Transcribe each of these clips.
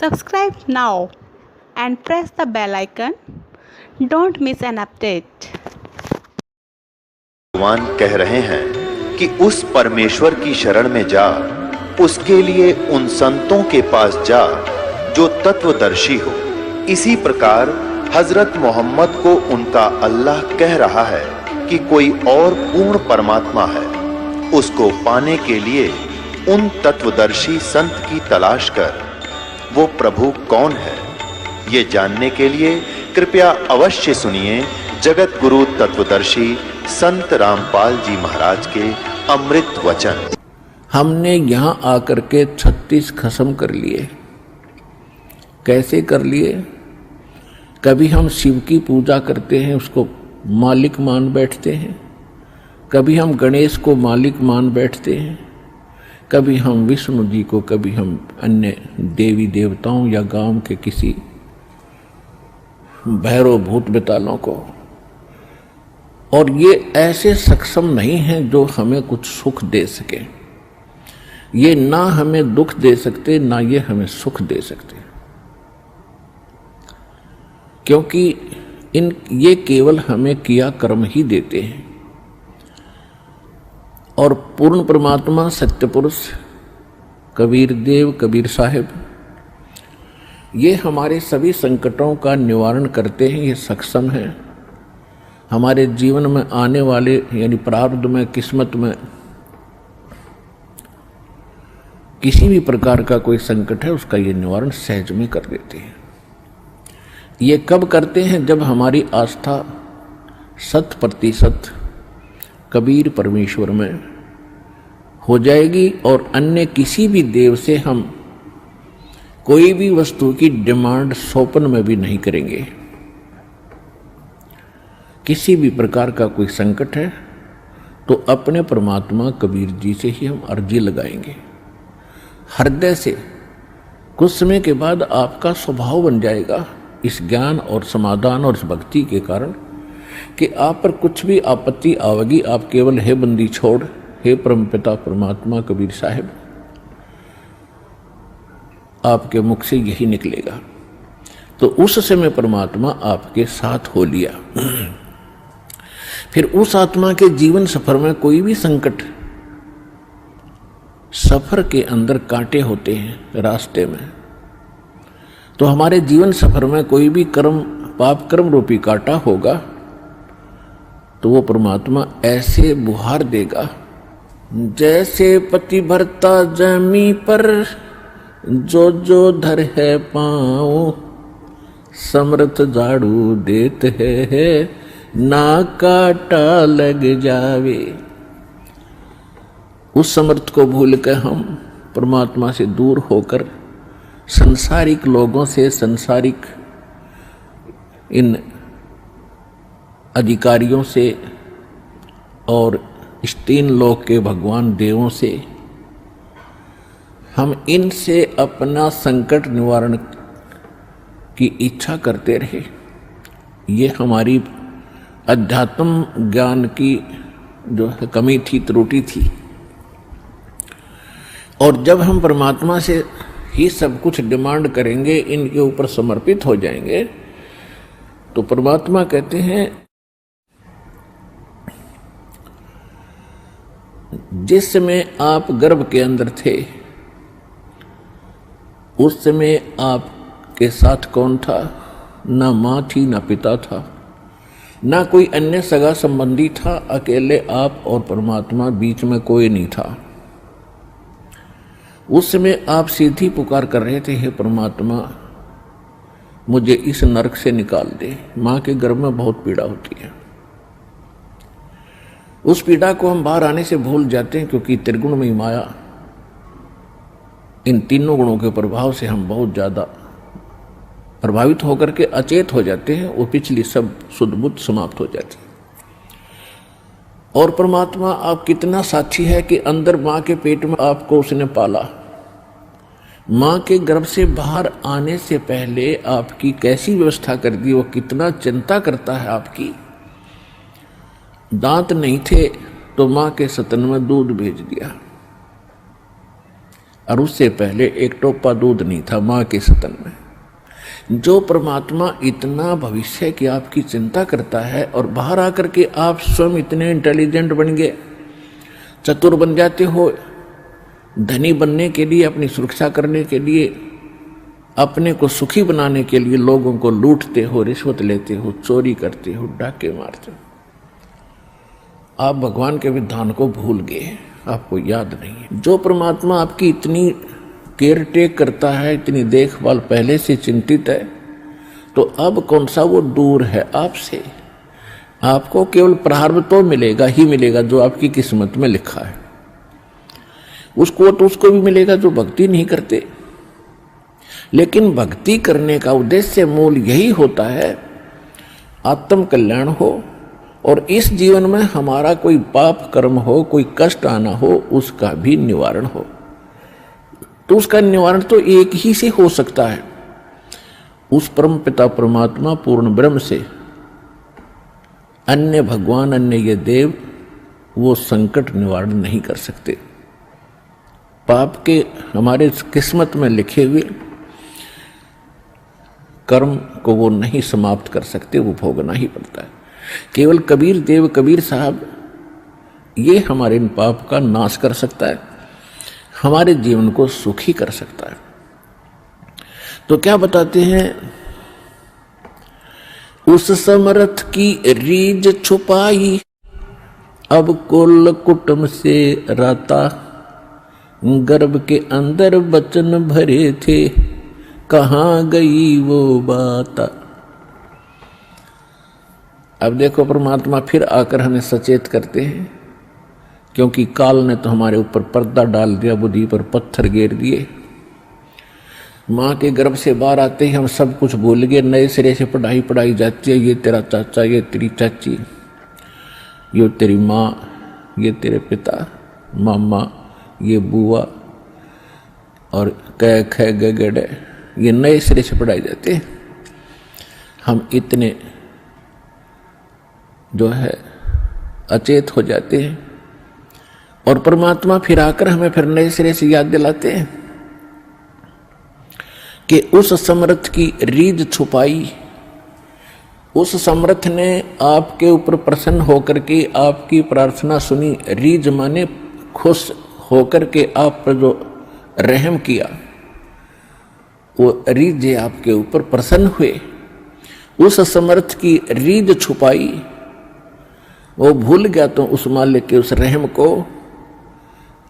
Subscribe now and press the bell icon. Don't miss an update. भगवान कह रहे हैं कि उस परमेश्वर की शरण में जा, उसके लिए उन संतों के पास जा जो तत्वदर्शी हो। इसी प्रकार हजरत मोहम्मद को उनका अल्लाह कह रहा है कि कोई और पूर्ण परमात्मा है, उसको पाने के लिए उन तत्वदर्शी संत की तलाश कर। वो प्रभु कौन है, ये जानने के लिए कृपया अवश्य सुनिए जगत गुरु तत्वदर्शी संत रामपाल जी महाराज के अमृत वचन। हमने यहाँ आकर के 36 खत्म कर लिए। कैसे कर लिए? कभी हम शिव की पूजा करते हैं, उसको मालिक मान बैठते हैं। कभी हम गणेश को मालिक मान बैठते हैं। कभी हम विष्णु जी को, कभी हम अन्य देवी देवताओं या गांव के किसी भैरव भूत बेतालों को। और ये ऐसे सक्षम नहीं हैं जो हमें कुछ सुख दे सके। ये ना हमें दुख दे सकते, ना ये हमें सुख दे सकते, क्योंकि ये केवल हमें किया कर्म ही देते हैं। और पूर्ण परमात्मा सत्य पुरुष कबीर देव, कबीर साहिब, ये हमारे सभी संकटों का निवारण करते हैं। ये सक्षम हैं। हमारे जीवन में आने वाले यानी प्रारब्ध में, किस्मत में किसी भी प्रकार का कोई संकट है, उसका ये निवारण सहज में कर देते हैं। ये कब करते हैं? जब हमारी आस्था 100% कबीर परमेश्वर में हो जाएगी और अन्य किसी भी देव से हम कोई भी वस्तु की डिमांड स्वप्न में भी नहीं करेंगे। किसी भी प्रकार का कोई संकट है तो अपने परमात्मा कबीर जी से ही हम अर्जी लगाएंगे हृदय से। कुछ समय के बाद आपका स्वभाव बन जाएगा इस ज्ञान और समाधान और इस भक्ति के कारण कि आप पर कुछ भी आपत्ति आवेगी, आप केवल हे बंदी छोड़, हे परमपिता परमात्मा कबीर साहिब, आपके मुख से यही निकलेगा। तो उस समय परमात्मा आपके साथ हो लिया। फिर उस आत्मा के जीवन सफर में कोई भी संकट, सफर के अंदर कांटे होते हैं रास्ते में, तो हमारे जीवन सफर में कोई भी कर्म, पाप कर्म रूपी कांटा होगा तो वो परमात्मा ऐसे बुहार देगा जैसे पति भरता जमी पर जो जो धर है पाँव, समर्थ झाड़ू देते है ना काटा लग जावे। उस समर्थ को भूल कर हम परमात्मा से दूर होकर संसारिक लोगों से, संसारिक इन अधिकारियों से और इस 3 लोक के भगवान देवों से, हम इनसे अपना संकट निवारण की इच्छा करते रहे। ये हमारी अध्यात्म ज्ञान की जो है कमी थी, त्रुटि थी। और जब हम परमात्मा से ही सब कुछ डिमांड करेंगे, इनके ऊपर समर्पित हो जाएंगे, तो परमात्मा कहते हैं जिस समय आप गर्भ के अंदर थे उस समय आपके साथ कौन था? ना माँ थी, ना पिता था, ना कोई अन्य सगा संबंधी था। अकेले आप और परमात्मा, बीच में कोई नहीं था। उस समय आप सीधी पुकार कर रहे थे, हे परमात्मा मुझे इस नरक से निकाल दे। माँ के गर्भ में बहुत पीड़ा होती है। उस पीड़ा को हम बाहर आने से भूल जाते हैं, क्योंकि त्रिगुण में माया, इन तीनों गुणों के प्रभाव से हम बहुत ज्यादा प्रभावित होकर के अचेत हो जाते हैं। वो पिछली सब सुध बुद्ध समाप्त हो जाती है। और परमात्मा आप कितना साक्षी है कि अंदर माँ के पेट में आपको उसने पाला। माँ के गर्भ से बाहर आने से पहले आपकी कैसी व्यवस्था कर दी, वो कितना चिंता करता है आपकी। दांत नहीं थे तो माँ के स्तन में दूध भेज दिया, और उससे पहले एक टोपा दूध नहीं था माँ के स्तन में। जो परमात्मा इतना भविष्य की आपकी चिंता करता है और बाहर आकर के आप स्वयं इतने इंटेलिजेंट बन गए, चतुर बन जाते हो, धनी बनने के लिए, अपनी सुरक्षा करने के लिए, अपने को सुखी बनाने के लिए लोगों को लूटते हो, रिश्वत लेते हो, चोरी करते हो, डाके मारते हो। आप भगवान के विधान को भूल गए, आपको याद नहीं है। जो परमात्मा आपकी इतनी केयर टेक करता है, इतनी देखभाल पहले से चिंतित है, तो अब कौन सा वो दूर है आपसे। आपको केवल प्रारब्ध तो मिलेगा ही मिलेगा जो आपकी किस्मत में लिखा है, उसको तो उसको भी मिलेगा जो भक्ति नहीं करते। लेकिन भक्ति करने का उद्देश्य मूल यही होता है आत्म कल्याण हो, और इस जीवन में हमारा कोई पाप कर्म हो, कोई कष्ट आना हो, उसका भी निवारण हो। तो उसका निवारण तो एक ही से हो सकता है, उस परम पिता परमात्मा पूर्ण ब्रह्म से। अन्य भगवान, अन्य ये देव वो संकट निवारण नहीं कर सकते। पाप के हमारे किस्मत में लिखे हुए कर्म को वो नहीं समाप्त कर सकते, वो भोगना ही पड़ता है। केवल कबीर देव, कबीर साहब ये हमारे इन पाप का नाश कर सकता है, हमारे जीवन को सुखी कर सकता है। तो क्या बताते हैं, उस समर्थ की रीझ छुपाई, अब कुल कुटुंब से राता, गर्भ के अंदर बचन भरे थे, कहाँ गई वो बात। अब देखो परमात्मा फिर आकर हमें सचेत करते हैं, क्योंकि काल ने तो हमारे ऊपर पर्दा डाल दिया, बुद्धि पर पत्थर गेर दिए। माँ के गर्भ से बाहर आते ही हम सब कुछ भूल गए, नए सिरे से पढ़ाई जाती है। ये तेरा चाचा, ये तेरी चाची, ये तेरी माँ, ये तेरे पिता, मामा, ये बुआ और कै ख गड़े, ये नए सिरे से पढ़ाई जाते हैं। हम इतने जो है अचेत हो जाते हैं, और परमात्मा फिर आकर हमें फिर नए सिरे से याद दिलाते हैं कि उस समर्थ की रीझ छुपाई। उस समर्थ ने आपके ऊपर प्रसन्न होकर के आपकी प्रार्थना सुनी। रीझ माने खुश होकर के आप पर जो रहम किया, वो रीझ आपके ऊपर प्रसन्न हुए। उस समर्थ की रीझ छुपाई, वो भूल गया तो उस मालिक के उस रहम को।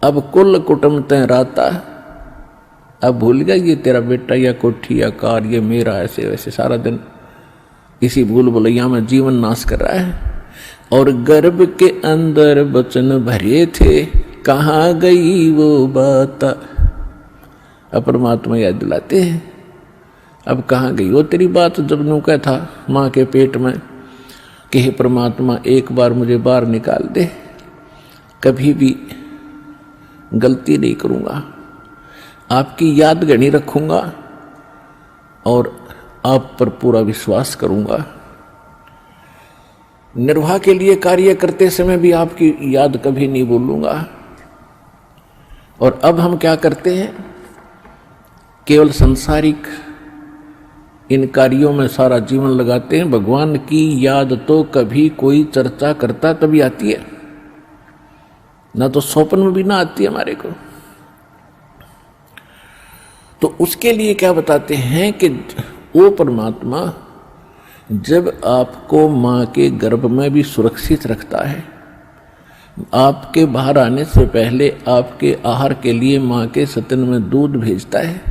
अब कुल कुटुंब तय राता, अब भूल गया ये तेरा बेटा या कोठी या कार, ये मेरा, ऐसे वैसे सारा दिन इसी भूल भुलैया में जीवन नाश कर रहा है। और गर्भ के अंदर बचन भरे थे, कहाँ गई वो बात। अब परमात्मा याद दिलाते हैं, अब कहाँ गई वो तेरी बात जब नुका था माँ के पेट में कि हे परमात्मा एक बार मुझे बाहर निकाल दे, कभी भी गलती नहीं करूँगा, आपकी याद गणी रखूँगा और आप पर पूरा विश्वास करूँगा। निर्वाह के लिए कार्य करते समय भी आपकी याद कभी नहीं भूलूंगा। और अब हम क्या करते हैं, केवल सांसारिक इन कार्यों में सारा जीवन लगाते हैं। भगवान की याद तो कभी कोई चर्चा करता तभी आती है, ना तो स्वप्न में भी ना आती है हमारे को। तो उसके लिए क्या बताते हैं कि वो परमात्मा जब आपको माँ के गर्भ में भी सुरक्षित रखता है, आपके बाहर आने से पहले आपके आहार के लिए माँ के स्तन में दूध भेजता है,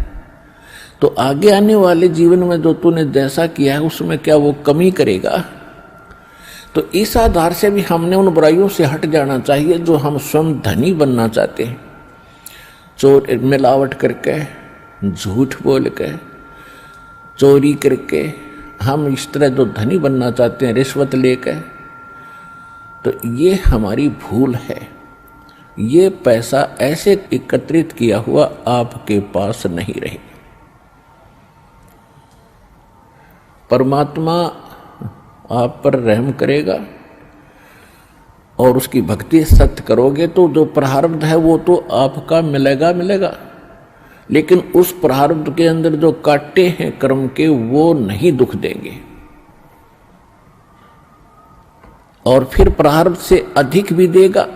तो आगे आने वाले जीवन में जो तूने जैसा किया है उसमें क्या वो कमी करेगा। तो इस आधार से भी हमने उन बुराइयों से हट जाना चाहिए जो हम स्वयं धनी बनना चाहते हैं। चोर मिलावट करके, झूठ बोल के, चोरी करके हम इस तरह जो धनी बनना चाहते हैं, रिश्वत लेकर, तो ये हमारी भूल है। ये पैसा ऐसे एकत्रित किया हुआ आपके पास नहीं रहे। परमात्मा आप पर रहम करेगा और उसकी भक्ति सत्य करोगे तो जो प्रारब्ध है वो तो आपका मिलेगा। लेकिन उस प्रारब्ध के अंदर जो कांटे हैं कर्म के, वो नहीं दुख देंगे। और फिर प्रारब्ध से अधिक भी देगा,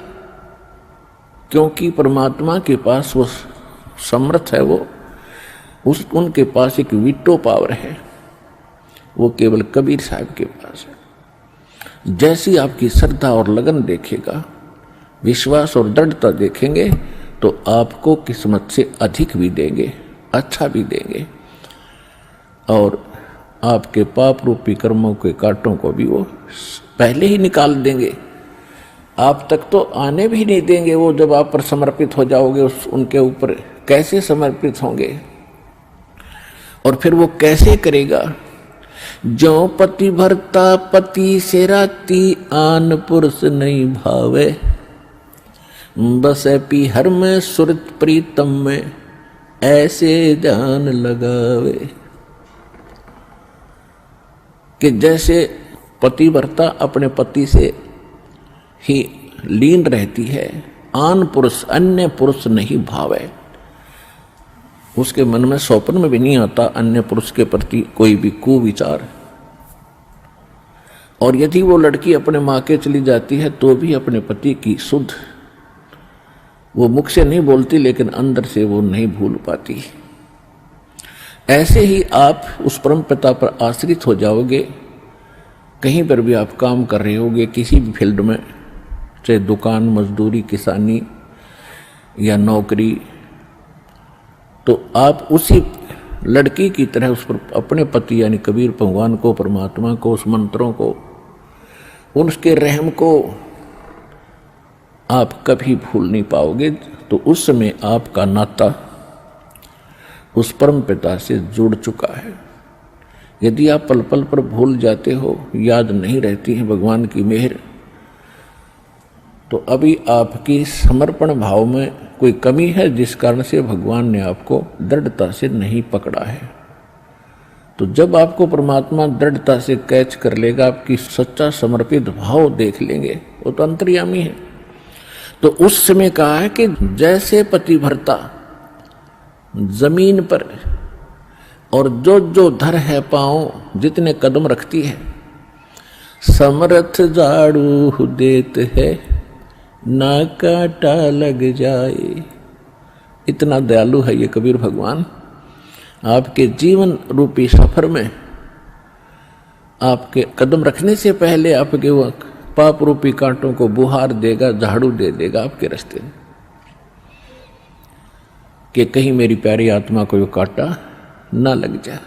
क्योंकि परमात्मा के पास वो समर्थ है, वो उनके पास एक वीटो पावर है, वो केवल कबीर साहब के पास है। जैसी आपकी श्रद्धा और लगन देखेगा, विश्वास और दृढ़ता देखेंगे, तो आपको किस्मत से अधिक भी देंगे, अच्छा भी देंगे, और आपके पाप रूपी कर्मों के कांटों को भी वो पहले ही निकाल देंगे। आप तक तो आने भी नहीं देंगे वो, जब आप पर समर्पित हो जाओगे उनके ऊपर। कैसे समर्पित होंगे और फिर वो कैसे करेगा? जो पति भरता पति से राती, आन पुरुष नहीं भावे, बसे पी हर में सुरत प्रीतम में, ऐसे जान लगावे। कि जैसे पतिव्रता अपने पति से ही लीन रहती है, आन पुरुष अन्य पुरुष नहीं भावे, उसके मन में स्वप्न में भी नहीं आता अन्य पुरुष के प्रति कोई भी कुविचार। और यदि वो लड़की अपने माँ के चली जाती है तो भी अपने पति की सुध, वो मुख से नहीं बोलती लेकिन अंदर से वो नहीं भूल पाती। ऐसे ही आप उस परम पिता पर आश्रित हो जाओगे। कहीं पर भी आप काम कर रहे होगे, किसी भी फील्ड में, चाहे दुकान, मजदूरी, किसानी या नौकरी, तो आप उसी लड़की की तरह उस पर अपने पति यानी कबीर भगवान को, परमात्मा को, उस मंत्रों को, उसके रहम को आप कभी भूल नहीं पाओगे। तो उस समय आपका नाता उस परम पिता से जुड़ चुका है। यदि आप पल पल पर भूल जाते हो, याद नहीं रहती है भगवान की मेहर, तो अभी आपकी समर्पण भाव में कोई कमी है, जिस कारण से भगवान ने आपको दृढ़ता से नहीं पकड़ा है। तो जब आपको परमात्मा दृढ़ता से कैच कर लेगा, आपकी सच्चा समर्पित भाव देख लेंगे, वो तो अंतर्यामी है। तो उस समय कहा है कि जैसे पतिव्रता जमीन पर और जो जो धर है पांव, जितने कदम रखती है, समर्थ झाड़ू देत है, ना कांटा लग जाए। इतना दयालु है ये कबीर भगवान। आपके जीवन रूपी सफर में आपके कदम रखने से पहले आपके वो पाप रूपी कांटों को बुहार देगा, झाड़ू दे देगा आपके रास्ते में, कि कहीं मेरी प्यारी आत्मा को वो कांटा ना लग जाए।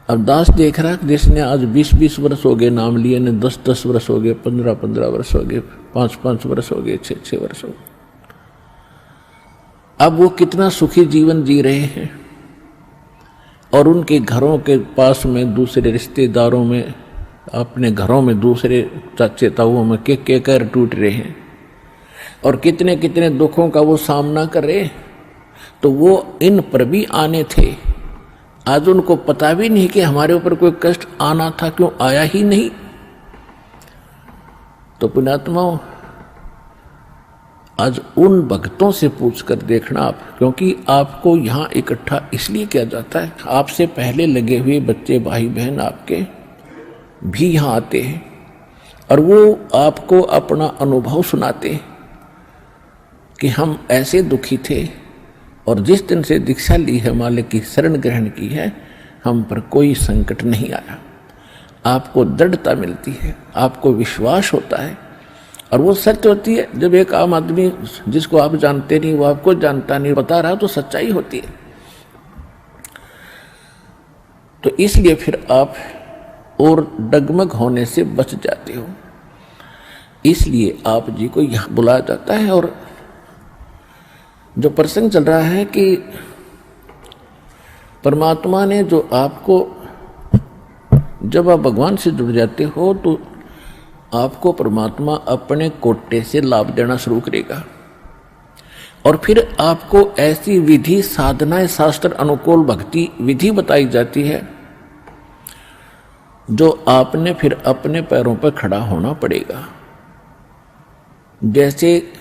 अब दास देख रहा है, जिसने आज 20-20 वर्ष हो गए नाम लिए, ने 10-10 वर्ष हो गए, 15-15 वर्ष हो गए, 5-5 वर्ष हो गए, 6-6 वर्ष हो गए, अब वो कितना सुखी जीवन जी रहे हैं। और उनके घरों के पास में, दूसरे रिश्तेदारों में, अपने घरों में दूसरे चाचे ताऊओं में के कर टूट रहे हैं, और कितने कितने दुखों का वो सामना कर रहे। तो वो इन पर भी आने थे, आज उनको पता भी नहीं कि हमारे ऊपर कोई कष्ट आना था, क्यों आया ही नहीं। तो पुण्यात्माओं, आज उन भक्तों से पूछकर देखना आप, क्योंकि आपको यहां इकट्ठा इसलिए किया जाता है, आपसे पहले लगे हुए बच्चे, भाई बहन आपके भी यहां आते हैं, और वो आपको अपना अनुभव सुनाते हैं कि हम ऐसे दुखी थे, और जिस दिन से दीक्षा ली है, मालिक की शरण ग्रहण की है, हम पर कोई संकट नहीं आया। आपको दृढ़ता मिलती है, आपको विश्वास होता है, और वो सत्य होती है। जब एक आम आदमी जिसको आप जानते नहीं, वो आपको जानता नहीं, बता रहा, तो सच्चाई होती है। तो इसलिए फिर आप और डगमग होने से बच जाते हो। इसलिए आप जी को यहां बुलाया जाता है। और जो प्रसंग चल रहा है कि परमात्मा ने जो आपको, जब आप भगवान से जुड़ जाते हो तो आपको परमात्मा अपने कोटे से लाभ देना शुरू करेगा, और फिर आपको ऐसी विधि, साधनाएं, शास्त्र अनुकूल भक्ति विधि बताई जाती है, जो आपने फिर अपने पैरों पर खड़ा होना पड़ेगा। जैसे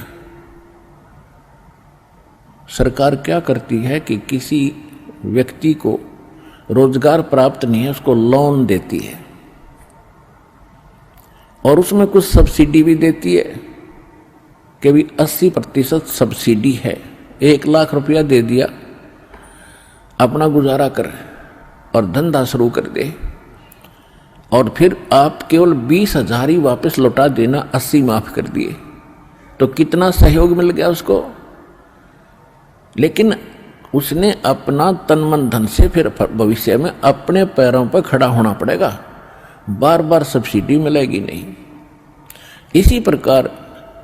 सरकार क्या करती है कि किसी व्यक्ति को रोजगार प्राप्त नहीं है, उसको लोन देती है और उसमें कुछ सब्सिडी भी देती है कि भी 80% सब्सिडी है। 1 लाख रुपया दे दिया, अपना गुजारा कर और धंधा शुरू कर दे, और फिर आप केवल 20,000 ही वापस लौटा देना, 80 माफ कर दिए, तो कितना सहयोग मिल गया उसको। लेकिन उसने अपना तन मन धन से फिर भविष्य में अपने पैरों पर खड़ा होना पड़ेगा, बार बार सब्सिडी मिलेगी नहीं। इसी प्रकार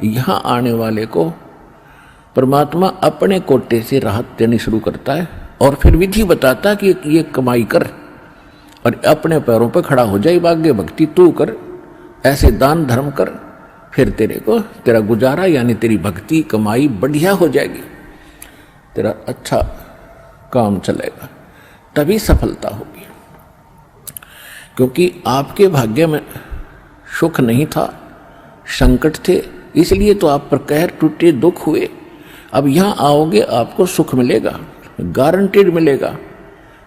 यहाँ आने वाले को परमात्मा अपने कोटे से राहत देनी शुरू करता है और फिर विधि बताता कि ये कमाई कर और अपने पैरों पर खड़ा हो जाए, भाग्य भक्ति तू कर, ऐसे दान धर्म कर, फिर तेरा गुजारा यानी तेरी भक्ति कमाई बढ़िया हो जाएगी, तेरा अच्छा काम चलेगा, तभी सफलता होगी। क्योंकि आपके भाग्य में सुख नहीं था, संकट थे, इसलिए तो आप पर कहर टूटे, दुख हुए। अब यहाँ आओगे आपको सुख मिलेगा, गारंटेड मिलेगा,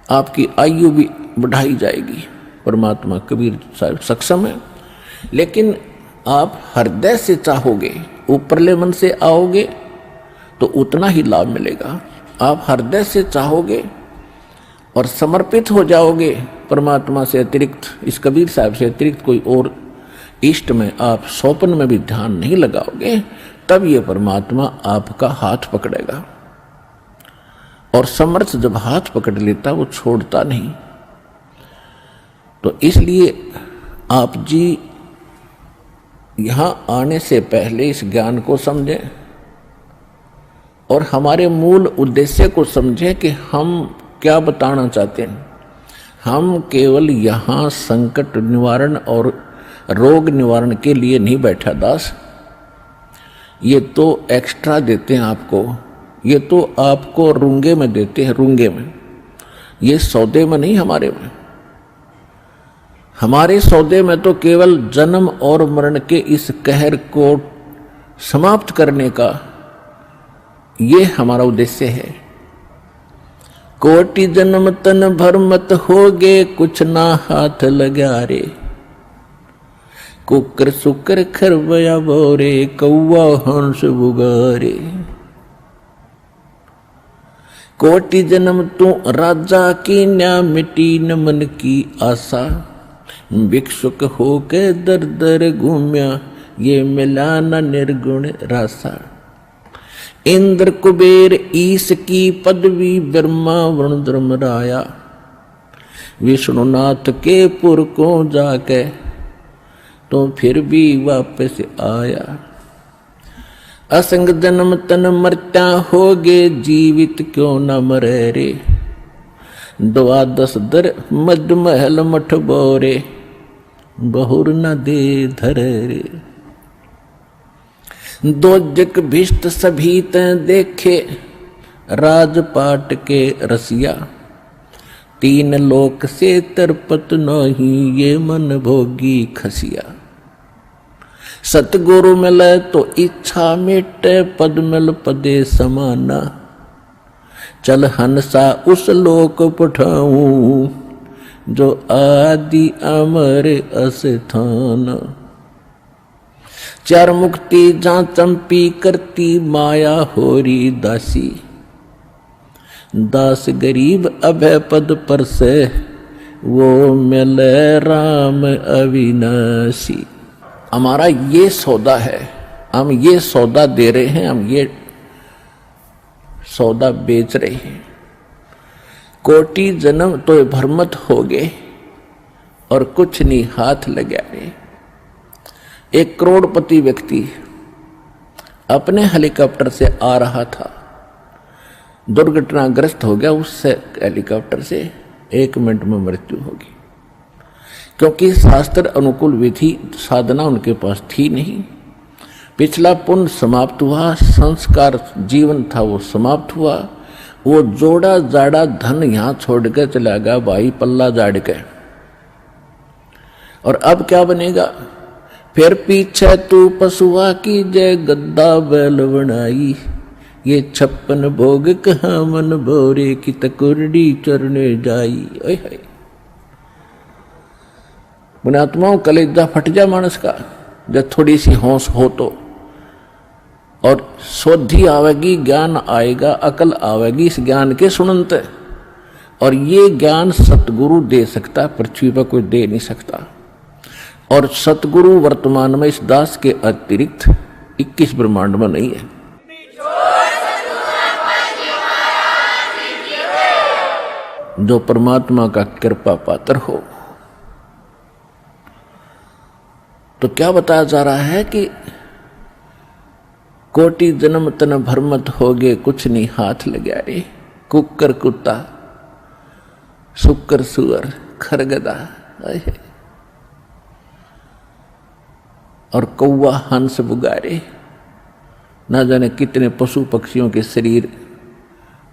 आपकी आयु भी बढ़ाई जाएगी। परमात्मा कबीर साहब सक्षम है। लेकिन आप हृदय से चाहोगे, ऊपरले मन से आओगे तो उतना ही लाभ मिलेगा। आप हृदय से चाहोगे और समर्पित हो जाओगे परमात्मा से अतिरिक्त, इस कबीर साहब से अतिरिक्त कोई और इष्ट में आप स्वप्न में भी ध्यान नहीं लगाओगे, तब ये परमात्मा आपका हाथ पकड़ेगा। और समर्थ जब हाथ पकड़ लेता वो छोड़ता नहीं। तो इसलिए आप जी यहां आने से पहले इस ज्ञान को समझें और हमारे मूल उद्देश्य को समझें कि हम क्या बताना चाहते हैं। हम केवल यहाँ संकट निवारण और रोग निवारण के लिए नहीं बैठा दास, ये तो एक्स्ट्रा देते हैं आपको, ये तो आपको रूंगे में देते हैं, रूंगे में, ये सौदे में नहीं हमारे में। हमारे सौदे में तो केवल जन्म और मरण के इस कहर को समाप्त करने का ये हमारा उद्देश्य है। कोटि जन्म तन भर मत होगे, कुछ ना हाथ लगा रे, कुकर सुकर खरबया बोरे, कौवा हंस बुगारे। कोटि जन्म तू राजा की न्या, मिटी न मन की आशा, भिक्षुक होके दर दर घूम्या, ये मिला न निर्गुण रासा। इंद्र कुबेर ईश की पदवी, ब्रह्मा वरुण धर्मराया, विष्णुनाथ के पुर को जाके तो फिर भी वापस आया। असंग जन्म तन मरता होगे, जीवित क्यों न मरे रे, 12 दर मद महल मठ बोरे, बहुर न दे धरे रे। दोजक भिष्ट सभी तैं देखे, राजपाट के रसिया, 3 लोक से तरपत नहीं, ये मन भोगी खसिया। सतगुरु मिले तो इच्छा मिटे, पद मिल पदे समाना, चल हंसा उस लोक पठाऊं, जो आदि अमर अस्थान। 4 मुक्ति जहाँ चंपी करती, माया होरी दासी, दास गरीब अभय पद पर से, वो मिले राम अविनाशी। हमारा ये सौदा है, हम ये सौदा दे रहे हैं, हम ये सौदा बेच रहे हैं। कोटि जन्म तो भरमत हो गए और कुछ नहीं हाथ लगा रहे। 1 करोड़पति व्यक्ति अपने हेलीकॉप्टर से आ रहा था, दुर्घटनाग्रस्त हो गया, उससे हेलीकॉप्टर से 1 मिनट में मृत्यु होगी। क्योंकि शास्त्र अनुकूल विधि साधना उनके पास थी नहीं। पिछला पुण्य समाप्त हुआ, संस्कार जीवन था वो समाप्त हुआ, वो जोड़ा जाड़ा धन यहाँ छोड़ के चला गया भाई, पल्ला जाड़ के। और अब क्या बनेगा? फिर पीछे तू पशुआ की जय, गद्दा बैल बनाई, ये 56 भोग कहाँ मन भोरे की तकुरडी चरने जाई। ओए हाय, पुण्यात्माओं कलेजा फट जा मानस का जब थोड़ी सी होश हो तो, और शोधि आवेगी, ज्ञान आएगा, अकल आवेगी इस ज्ञान के सुनते। और ये ज्ञान सतगुरु दे सकता, पृथ्वी पर कोई दे नहीं सकता। और सतगुरु वर्तमान में इस दास के अतिरिक्त 21 ब्रह्मांड में नहीं है। जो परमात्मा का कृपा पात्र हो। तो क्या बताया जा रहा है कि कोटि जन्म तन भरमत हो गए, कुछ नहीं हाथ लगा रे। कुकर कुत्ता, शुकर सुअर, खरगदा और कौवा हंस बुगारे, ना जाने कितने पशु पक्षियों के शरीर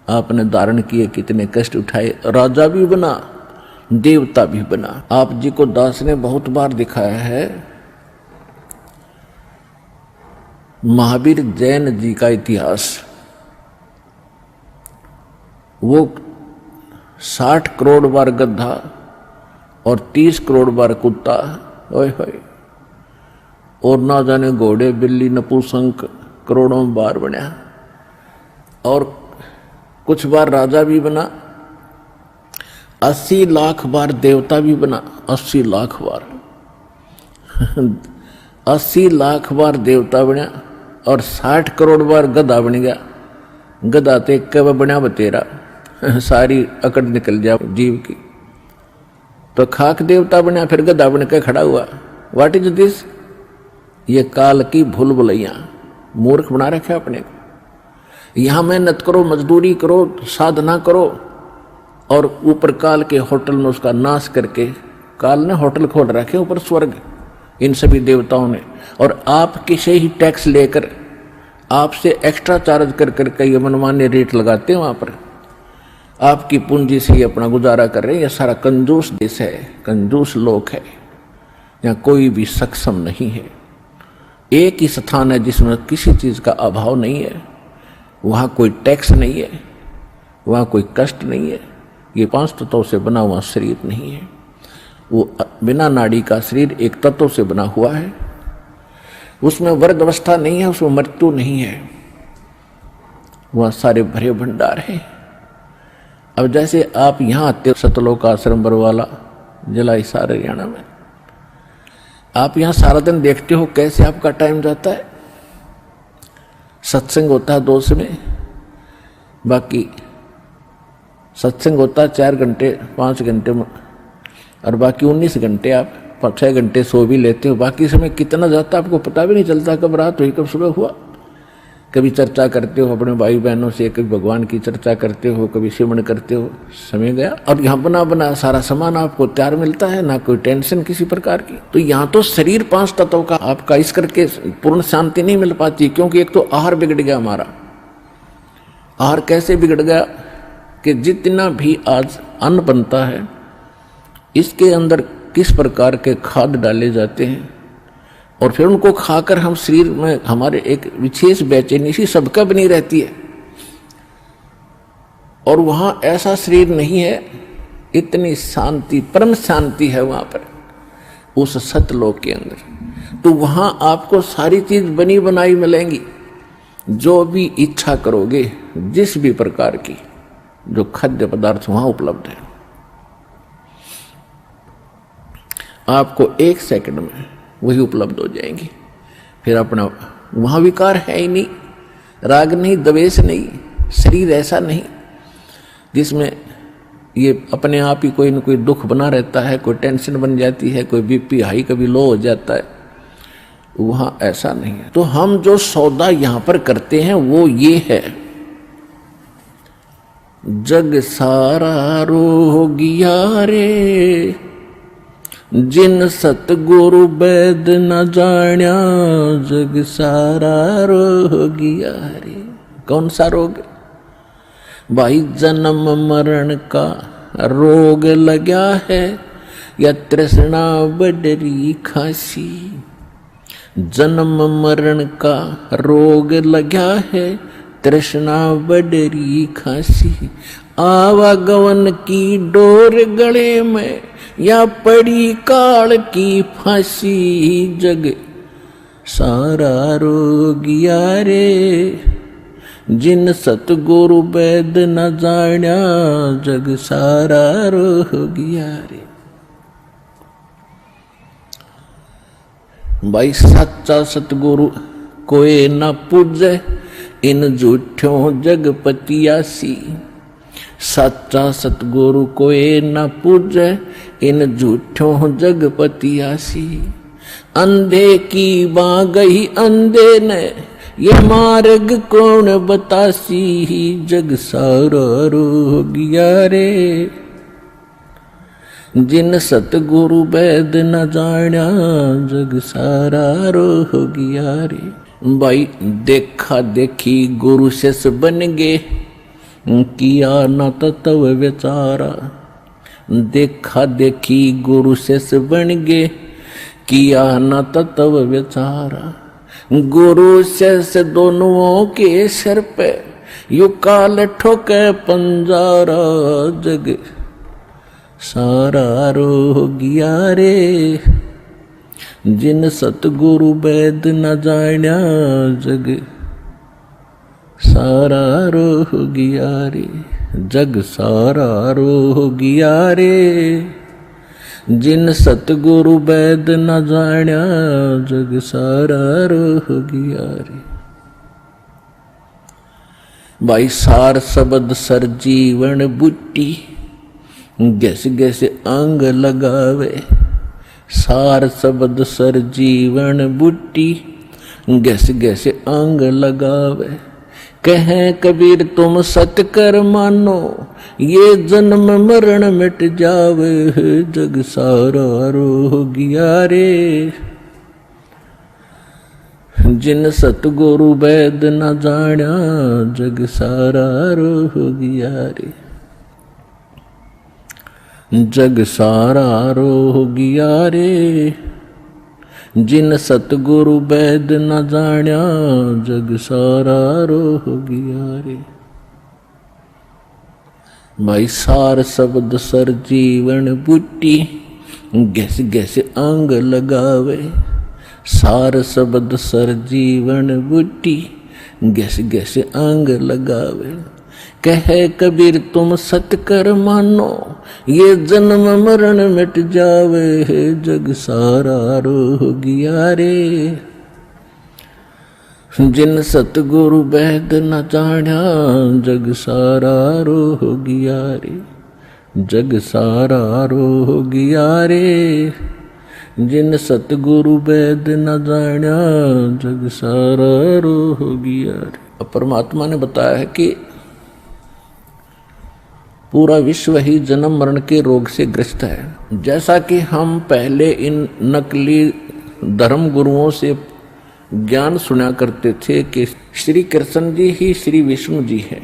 आपने धारण किए, कितने कष्ट उठाए। राजा भी बना, देवता भी बना। आप जी को दास ने बहुत बार दिखाया है महावीर जैन जी का इतिहास। वो 60 करोड़ बार गधा और 30 करोड़ बार कुत्ता, ओए होए, और ना जाने घोड़े बिल्ली नपुंसक करोड़ों बार बना। और कुछ बार राजा भी बना, 80 लाख बार देवता भी बना। 80 लाख बार 80 लाख बार देवता बना और 60 करोड़ बार गधा बन गया। गधा ते कब बना बतेरा, सारी अकड़ निकल जा जीव की। तो खाक देवता बना, फिर गधा बन के खड़ा हुआ। What is this? ये काल की भूल भुलैया, मूर्ख बना रखे अपने को। यहां मेहनत करो, मजदूरी करो, साधना करो, और ऊपर काल के होटल में उसका नाश करके, काल ने होटल खोल रखे ऊपर स्वर्ग इन सभी देवताओं ने, और आपके से ही टैक्स लेकर आपसे एक्स्ट्रा चार्ज कर करके ये मनमान्य रेट लगाते हैं। वहां पर आपकी पूंजी से ही अपना गुजारा कर रहे हैं। यह सारा कंजूस देश है, कंजूस लोक है, यहाँ कोई भी सक्षम नहीं है। एक ही स्थान है जिसमें किसी चीज का अभाव नहीं है, वहां कोई टैक्स नहीं है, वहां कोई कष्ट नहीं है। ये 5 तत्वों से बना हुआ शरीर नहीं है, वो बिना नाड़ी का शरीर एक तत्व से बना हुआ है। उसमें वर्ग अवस्था नहीं है, उसमें मृत्यु नहीं है, वह सारे भरे भंडार हैं। अब जैसे आप यहां आते हो सतलोक आश्रम बरवाला जिला हिसार हरियाणा में, आप यहां सारा दिन देखते हो कैसे आपका टाइम जाता है। सत्संग होता है 2 में, बाकी सत्संग होता है 4 घंटे 5 घंटे में, और बाकी 19 घंटे आप 6 घंटे सो भी लेते हो। बाकी समय कितना जाता है आपको पता भी नहीं चलता, कब रात हुई कब सुबह हुआ। कभी चर्चा करते हो अपने भाई बहनों से, कभी भगवान की चर्चा करते हो, कभी सिमरन करते हो, समय गया। और यहाँ बना बना सारा सामान आपको तैयार मिलता है, ना कोई टेंशन किसी प्रकार की। तो यहाँ तो शरीर 5 तत्वों का आपका इस करके पूर्ण शांति नहीं मिल पाती, क्योंकि एक तो आहार बिगड़ गया हमारा। आहार कैसे बिगड़ गया कि जितना भी आज अन्न बनता है इसके अंदर किस प्रकार के खाद डाले जाते हैं, और फिर उनको खाकर हम शरीर में हमारे एक विशेष बेचैनी सी सबका बनी रहती है। और वहां ऐसा शरीर नहीं है, इतनी शांति, परम शांति है वहां पर उस सतलोक के अंदर। तो वहां आपको सारी चीज बनी बनाई मिलेंगी, जो भी इच्छा करोगे, जिस भी प्रकार की जो खाद्य पदार्थ वहां उपलब्ध है, आपको 1 सेकंड में वही उपलब्ध हो जाएंगी। फिर अपना वहां विकार है ही नहीं, राग नहीं, द्वेष नहीं, शरीर ऐसा नहीं जिसमें ये अपने आप ही कोई न कोई दुख बना रहता है, कोई टेंशन बन जाती है, कोई बीपी हाई कभी लो हो जाता है। वहां ऐसा नहीं है। तो हम जो सौदा यहां पर करते हैं वो ये है, जग सारा रोगिया रे, जिन सतगुरु वैद न जाण्या, जग सारा रोगिया रे। कौन सा रोग? भाई जन्म मरण का रोग लगा है, या तृष्णा बडरी खासी। जन्म मरण का रोग लगा है, तृष्णा बडरी खासी, आवागवन की डोर गले में, या पड़ी काल की फांसी, जग सारा रोगिया रे, जिन सतगुरु वैद न जाण्या, जग सारा रोगिया रे। भाई सच्चा सतगुरु कोई न पूजे, इन झूठों जगपतियासी। सच्चा सतगुरु कोई न पूजे, इन झूठों जगपतियासी। अंधे की बाँ गई अंधे ने, ये मार्ग कौन बतासी, जग सारा रोगिया रे, जिन सतगुरु वैद न जाण्या, जग सारा रोगिया रे। भाई देखा देखी गुरु शिष बन गे, किया न तत्व विचारा। देखा देखी गुरु शिष बन गे, किया न तत्व विचारा। गुरु शिष दोनों के सिर पे, यू काल ठोके पंजारा, जग सारा रोगिया रे, जिन सतगुरु वैद न जाण्या, जग सारा रोगिया रे, जग सारा रोगिया रे, जिन सतगुरु वैद न जाण्या, जग सारा रोगिया रे। भाई सार शब्द सर जीवन बूटी, गैस गैस अंग लगावे। सार शब्द सर जीवन बूटी, गैस गैस अंग लगावे। कहें कबीर तुम सत कर मानो, ये जन्म मरण मिट जावे, जग सारा रोगिया रे, जिन सतगुरु वैद न जाण्या, जग सारा रोगिया रे, जग सारा रोगिया रे, जिन सतगुरु वैद न जाण्या, जग सारा रोगिया रे। भाई सार शब्द सर जीवन बूटी, गैस गैस अंग लगावे। सार शब्द सर जीवन बूटी, गैस गैस अंग लगावे। कहे कबीर तुम सत कर मानो, ये जन्म मरण मिट जावे, जग सारा रोगिया रे, जिन सतगुरु वैद न जाण्या, जग सारा रोगिया रे, जग सारा रोगिया रे, जिन सतगुरु वैद न जाण्या, जग सारा रोगिया रे। परमात्मा ने बताया है कि पूरा विश्व ही जन्म मरण के रोग से ग्रस्त है। जैसा कि हम पहले इन नकली धर्म गुरुओं से ज्ञान सुना करते थे कि श्री कृष्ण जी ही श्री विष्णु जी हैं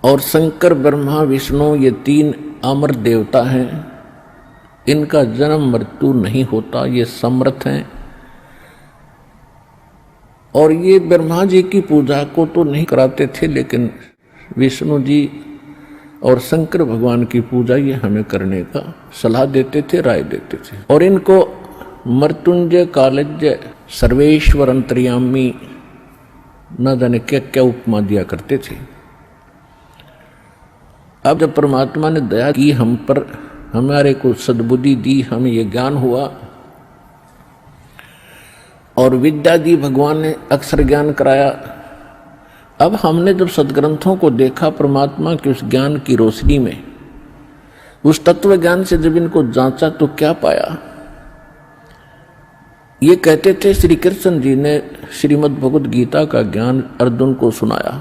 और शंकर ब्रह्मा विष्णु ये तीन अमर देवता हैं, इनका जन्म मृत्यु नहीं होता, ये समर्थ हैं। और ये ब्रह्मा जी की पूजा को तो नहीं कराते थे, लेकिन विष्णु जी और शंकर भगवान की पूजा ये हमें करने का सलाह देते थे, राय देते थे। और इनको मृत्युंजय, कालज्य, सर्वेश्वर, अंतर्यामी न जाने क्या क्या उपमा दिया करते थे। अब जब परमात्मा ने दया की हम पर, हमारे को सद्बुद्धि दी, हमें ये ज्ञान हुआ और विद्या दी, भगवान ने अक्षर ज्ञान कराया। अब हमने जब सदग्रंथों को देखा परमात्मा के उस ज्ञान की रोशनी में, उस तत्व ज्ञान से जब इनको जांचा तो क्या पाया। ये कहते थे श्री कृष्ण जी ने श्रीमद् भगवद गीता का ज्ञान अर्जुन को सुनाया,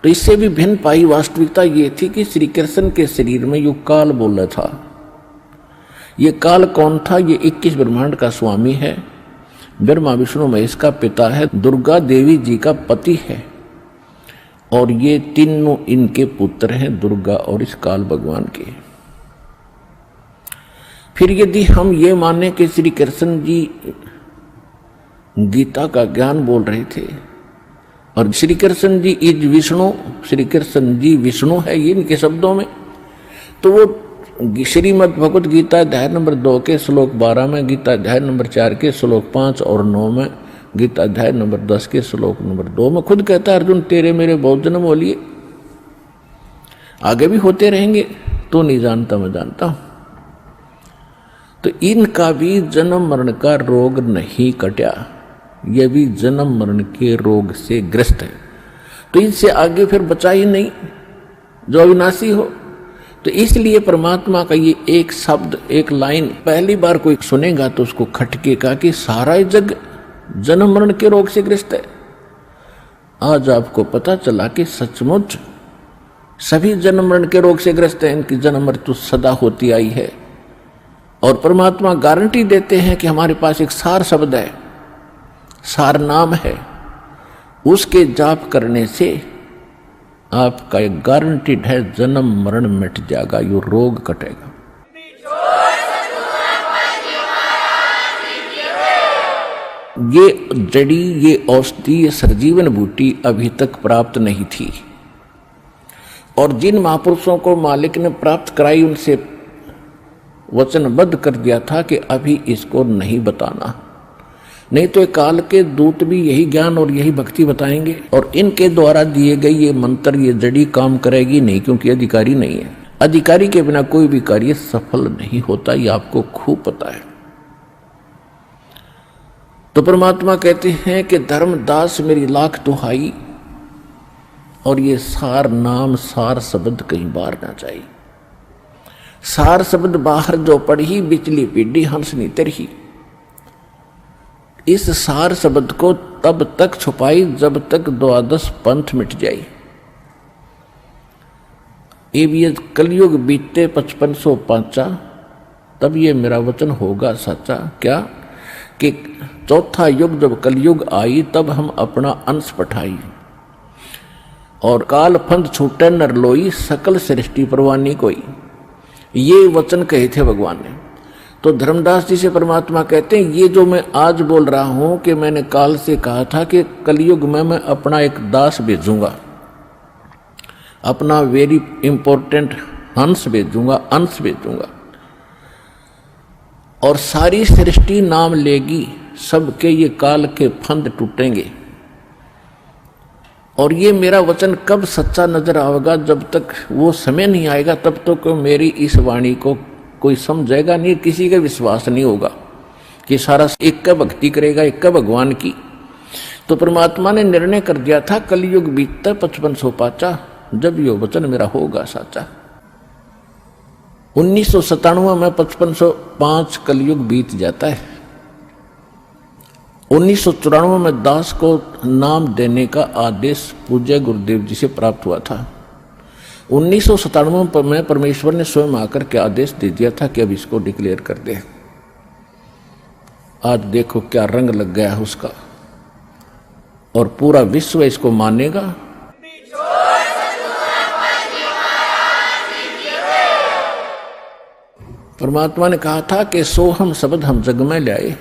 तो इससे भी भिन्न पाई वास्तविकता ये थी कि श्री कृष्ण के शरीर में यो काल बोल रहा था। ये काल कौन था? ये 21 ब्रह्मांड का स्वामी है, ब्रह्मा विष्णु महेश का पिता है, दुर्गा देवी जी का पति है, और ये तीनों इनके पुत्र हैं, दुर्गा और इस काल भगवान के। फिर यदि हम ये माने कि श्री कृष्ण जी गीता का ज्ञान बोल रहे थे। और श्री कृष्ण जी इज विष्णु, श्री कृष्ण जी विष्णु है ये इनके शब्दों में। तो वो श्रीमद् भगवत गीता अध्याय नंबर 2 के श्लोक 12 में, गीता अध्याय नंबर 4 के श्लोक 5 और 9 में, गीता अध्याय नंबर 10 के श्लोक नंबर 2 में खुद कहता है, अर्जुन तेरे मेरे बहुत जन्म हो लिए, आगे भी होते रहेंगे, तो नहीं जानता मैं जानता हूं। तो इनका भी जन्म मरण का रोग नहीं कटा, यह भी जन्म मरण के रोग से ग्रस्त है। तो इससे आगे फिर बचा ही नहीं जो अविनाशी हो। तो इसलिए परमात्मा का ये एक शब्द, एक लाइन पहली बार कोई सुनेगा तो उसको खटकेगा कि सारा जग जन्म मरण के रोग से ग्रस्त है। आज आपको पता चला कि सचमुच सभी जन्म मरण के रोग से ग्रस्त हैं, इनकी जन्म मृत्यु सदा होती आई है। और परमात्मा गारंटी देते हैं कि हमारे पास एक सार शब्द है, सार नाम है, उसके जाप करने से आपका एक गारंटीड है जन्म मरण मिट जाएगा, यो रोग कटेगा। ये जड़ी, ये औषधि, ये सर्जीवन बूटी अभी तक प्राप्त नहीं थी। और जिन महापुरुषों को मालिक ने प्राप्त कराई उनसे वचनबद्ध कर दिया था कि अभी इसको नहीं बताना, नहीं तो काल के दूत भी यही ज्ञान और यही भक्ति बताएंगे और इनके द्वारा दिए गए ये मंत्र, ये जड़ी काम करेगी नहीं, क्योंकि अधिकारी नहीं है। अधिकारी के बिना कोई भी कार्य सफल नहीं होता, ये आपको खूब पता है। तो परमात्मा कहते हैं कि धर्मदास मेरी लाख दुहाई, और ये सार नाम, सार शब्द कहीं बाहर ना जाए। सार शब्द बाहर जो पढ़ी बिचली पीढ़ी हंस नी तरही, इस सार शब्द को तब तक छुपाई जब तक द्वादश पंथ मिट जाए। ये कलयुग बीते 5505 तब ये मेरा वचन होगा सच्चा। क्या कि चौथा युग जब कलयुग आई तब हम अपना अंश पठाई, और काल फंद छूटे नर लोई, सकल सृष्टि परवानी कोई। ये वचन कहे थे भगवान ने। तो धर्मदास जी से परमात्मा कहते हैं, ये जो मैं आज बोल रहा हूं कि मैंने काल से कहा था कि कलयुग में मैं अपना एक दास भेजूंगा, अपना वेरी इंपॉर्टेंट हंस भेजूंगा, अंश भेजूंगा, और सारी सृष्टि नाम लेगी, सबके ये काल के फंद टूटेंगे। और ये मेरा वचन कब सच्चा नजर आएगा? जब तक वो समय नहीं आएगा तब तक तो मेरी इस वाणी को कोई समझेगा नहीं, किसी का विश्वास नहीं होगा कि सारा एक का भक्ति करेगा, एक का भगवान की। तो परमात्मा ने निर्णय कर दिया था कलयुग बीतता 5505 जब यो वचन मेरा होगा साचा। 1997 में 5505 कलयुग बीत जाता है। 1994 में दास को नाम देने का आदेश पूज्य गुरुदेव जी से प्राप्त हुआ था। 1997 में परमेश्वर ने स्वयं आकर के आदेश दे दिया था कि अब इसको डिक्लेयर कर दे। आज देखो क्या रंग लग गया है उसका, और पूरा विश्व इसको मानेगा। परमात्मा ने कहा था कि सोहम शब्द हम जग में लाए।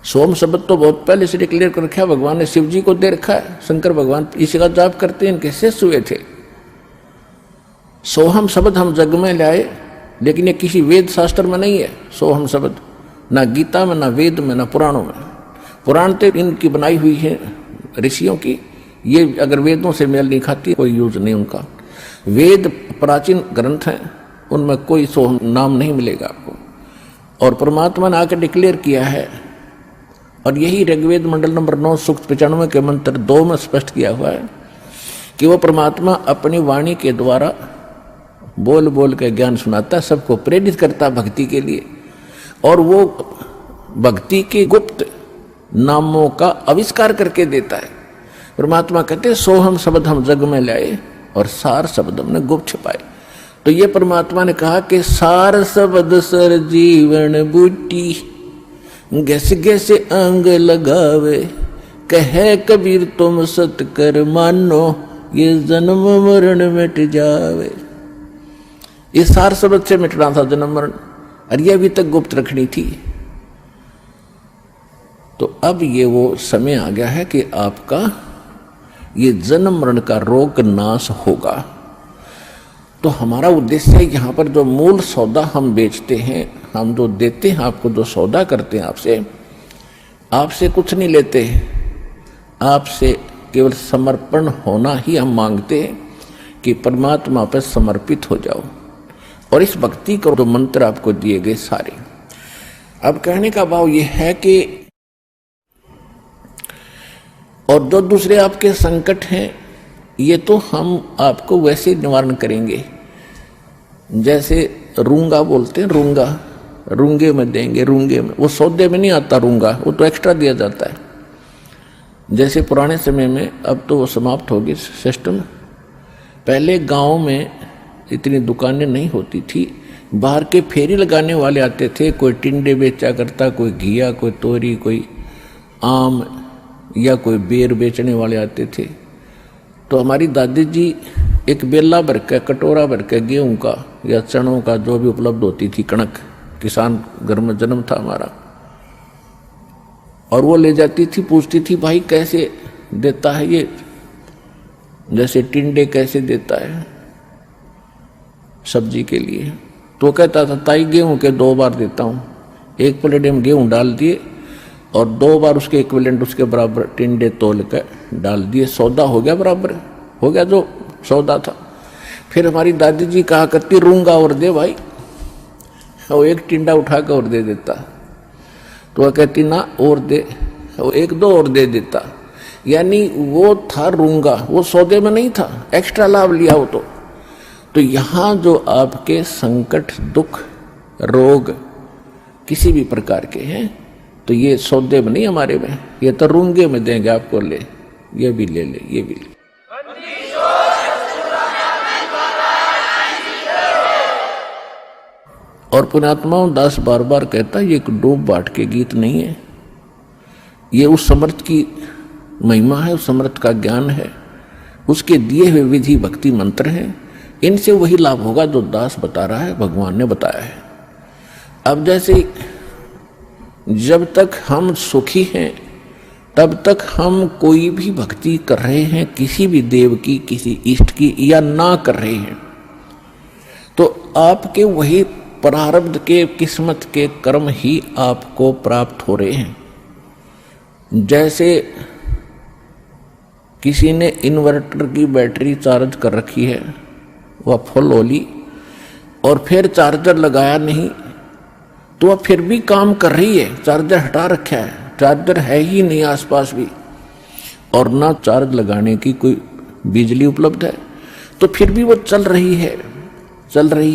सोम शब्द तो बहुत पहले से डिक्लेयर कर रखा है, भगवान ने शिव जी को दे रखा है। शंकर भगवान इसी का जाप करते हैं, इनके शिष्य हुए थे। सोहम शब्द हम जग में लाए, लेकिन ये किसी वेद शास्त्र में नहीं है। सोहम शब्द ना गीता में, ना वेद में, ना पुराणों में। पुराण तो इनकी बनाई हुई है ऋषियों की, ये अगर वेदों से मेल नहीं खाती कोई यूज नहीं उनका। वेद प्राचीन ग्रंथ हैं, उनमें कोई सोहम नाम नहीं मिलेगा आपको। और परमात्मा ने आकर डिक्लेयर किया है, और यही ऋग्वेद मंडल नंबर 9 सूक्त 95 के मंत्र 2 में स्पष्ट किया हुआ है कि वो परमात्मा अपनी वाणी के द्वारा बोल बोल के ज्ञान सुनाता है, सबको प्रेरित करता भक्ति के लिए, और वो भक्ति के गुप्त नामों का आविष्कार करके देता है। परमात्मा कहते हैं सोहम शब्द हम जग में लाए, और सार शब्द हमने गुप्त छिपाए। तो ये परमात्मा ने कहा कि सार शब्द सर जीवन बूटी, गैसे गैसे अंग लगावे, कहे कबीर तुम सत कर मानो, ये जन्म मरण मिट जावे। इस सार शब्द से मिटना था जन्म मरण, और यह अभी तक गुप्त रखनी थी। तो अब ये वो समय आ गया है कि आपका ये जन्म मरण का रोग नाश होगा। तो हमारा उद्देश्य है यहाँ पर जो मूल सौदा हम बेचते हैं, हम जो देते हैं आपको, जो सौदा करते हैं आपसे कुछ नहीं लेते, आपसे केवल समर्पण होना ही हम मांगते हैं कि परमात्मा पर समर्पित हो जाओ। और इस भक्ति को जो मंत्र आपको दिए गए सारे, अब कहने का भाव यह है कि और जो दूसरे आपके संकट हैं ये तो हम आपको वैसे निवारण करेंगे, जैसे रूंगा बोलते हैं, रूंगे में देंगे, रूंगे में, वो सौदे में नहीं आता रूंगा, वो तो एक्स्ट्रा दिया जाता है। जैसे पुराने समय में, अब तो वो समाप्त होगी सिस्टम, पहले गांव में इतनी दुकानें नहीं होती थी, बाहर के फेरी लगाने वाले आते थे, कोई टिंडे बेचा करता, कोई घिया, कोई तोरी, कोई आम या कोई बेर बेचने वाले आते थे। तो हमारी दादी जी एक बेला भर के, कटोरा भर के गेहूं का या चनों का जो भी उपलब्ध होती थी, कणक, किसान घर में जन्म था हमारा, और वो ले जाती थी, पूछती थी भाई कैसे देता है ये, जैसे टिंडे कैसे देता है सब्जी के लिए। तो कहता था ताई गेहूं के 2 बार देता हूँ, 1 प्लेट में गेहूं डाल दिए और 2 बार उसके इक्विवेलेंट उसके बराबर टिंडे तोल कर डाल दिए, सौदा हो गया, बराबर हो गया जो सौदा था। फिर हमारी दादी जी कहा करती रूंगा और दे भाई, और 1 टिंडा उठा कर और दे देता, तो वह कहती ना और दे, और 1-2 और दे देता। यानी वो था रूंगा, वो सौदे में नहीं था, एक्स्ट्रा लाभ लिया हो तो यहाँ जो आपके संकट, दुख, रोग किसी भी प्रकार के हैं, तो ये सौदे में नहीं हमारे में, ये तो रूंगे में देंगे आपको, ले ये भी ले ले, ये भी ले। और पुण्यात्माओं, दास बार बार कहता है ये एक डूब बाट के गीत नहीं है, ये उस समर्थ की महिमा है, उस समर्थ का ज्ञान है, उसके दिए हुए विधि भक्ति मंत्र हैं, इनसे वही लाभ होगा जो दास बता रहा है, भगवान ने बताया है। अब जैसे जब तक हम सुखी हैं तब तक हम कोई भी भक्ति कर रहे हैं, किसी भी देव की, किसी इष्ट की, या ना कर रहे हैं, तो आपके वही प्रारब्ध के, किस्मत के कर्म ही आपको प्राप्त हो रहे हैं। जैसे किसी ने इन्वर्टर की बैटरी चार्ज कर रखी है, वह फुल हो ली और फिर चार्जर लगाया नहीं, तो वह फिर भी काम कर रही है, चार्जर हटा रखा है, चार्जर है ही नहीं आसपास भी, और ना चार्ज लगाने की कोई बिजली उपलब्ध है, तो फिर भी वो चल रही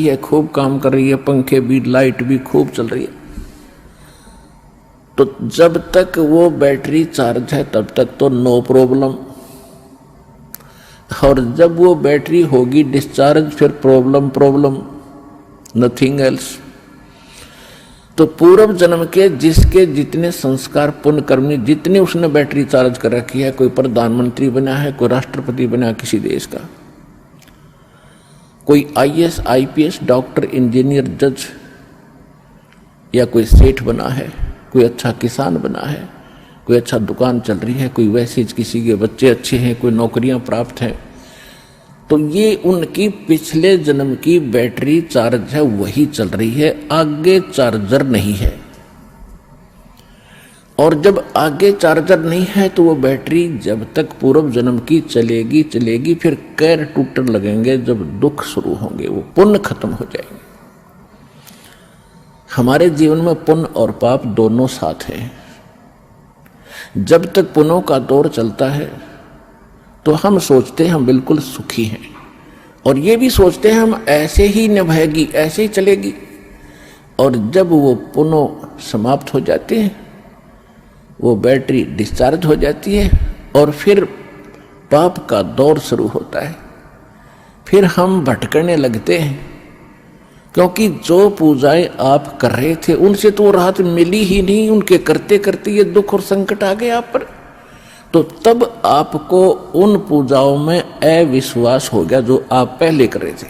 है, खूब काम कर रही है, पंखे भी, लाइट भी खूब चल रही है। तो जब तक वो बैटरी चार्ज है तब तक तो नो प्रॉब्लम, और जब वो बैटरी होगी डिस्चार्ज, फिर प्रॉब्लम, नथिंग एल्स। तो पूर्व जन्म के जिसके जितने संस्कार, पुण्य कर्मी, जितने उसने बैटरी चार्ज कर रखी है, कोई प्रधानमंत्री बना है, कोई राष्ट्रपति बना किसी देश का, कोई IAS, IPS, डॉक्टर, इंजीनियर, जज, या कोई सेठ बना है, कोई अच्छा किसान बना है, कोई अच्छा दुकान चल रही है, कोई वैसे किसी के बच्चे अच्छे हैं, कोई नौकरियां प्राप्त हैं, तो ये उनकी पिछले जन्म की बैटरी चार्ज है, वही चल रही है, आगे चार्जर नहीं है। और जब आगे चार्जर नहीं है तो वो बैटरी जब तक पूर्व जन्म की चलेगी, फिर कैर टूटने लगेंगे, जब दुख शुरू होंगे, वो पुण्य खत्म हो जाएंगे। हमारे जीवन में पुण्य और पाप दोनों साथ हैं। जब तक पुण्यों का दौर चलता है तो हम सोचते हैं हम बिल्कुल सुखी हैं, और ये भी सोचते हैं हम ऐसे ही निभाएगी, ऐसे ही चलेगी, और जब वो पुण्य समाप्त हो जाते हैं, वो बैटरी डिस्चार्ज हो जाती है, और फिर पाप का दौर शुरू होता है। फिर हम भटकने लगते हैं, क्योंकि जो पूजाएं आप कर रहे थे उनसे तो राहत मिली ही नहीं, उनके करते करते ये दुख और संकट आ गए आप पर, तो तब आपको उन पूजाओं में अविश्वास हो गया जो आप पहले कर रहे थे।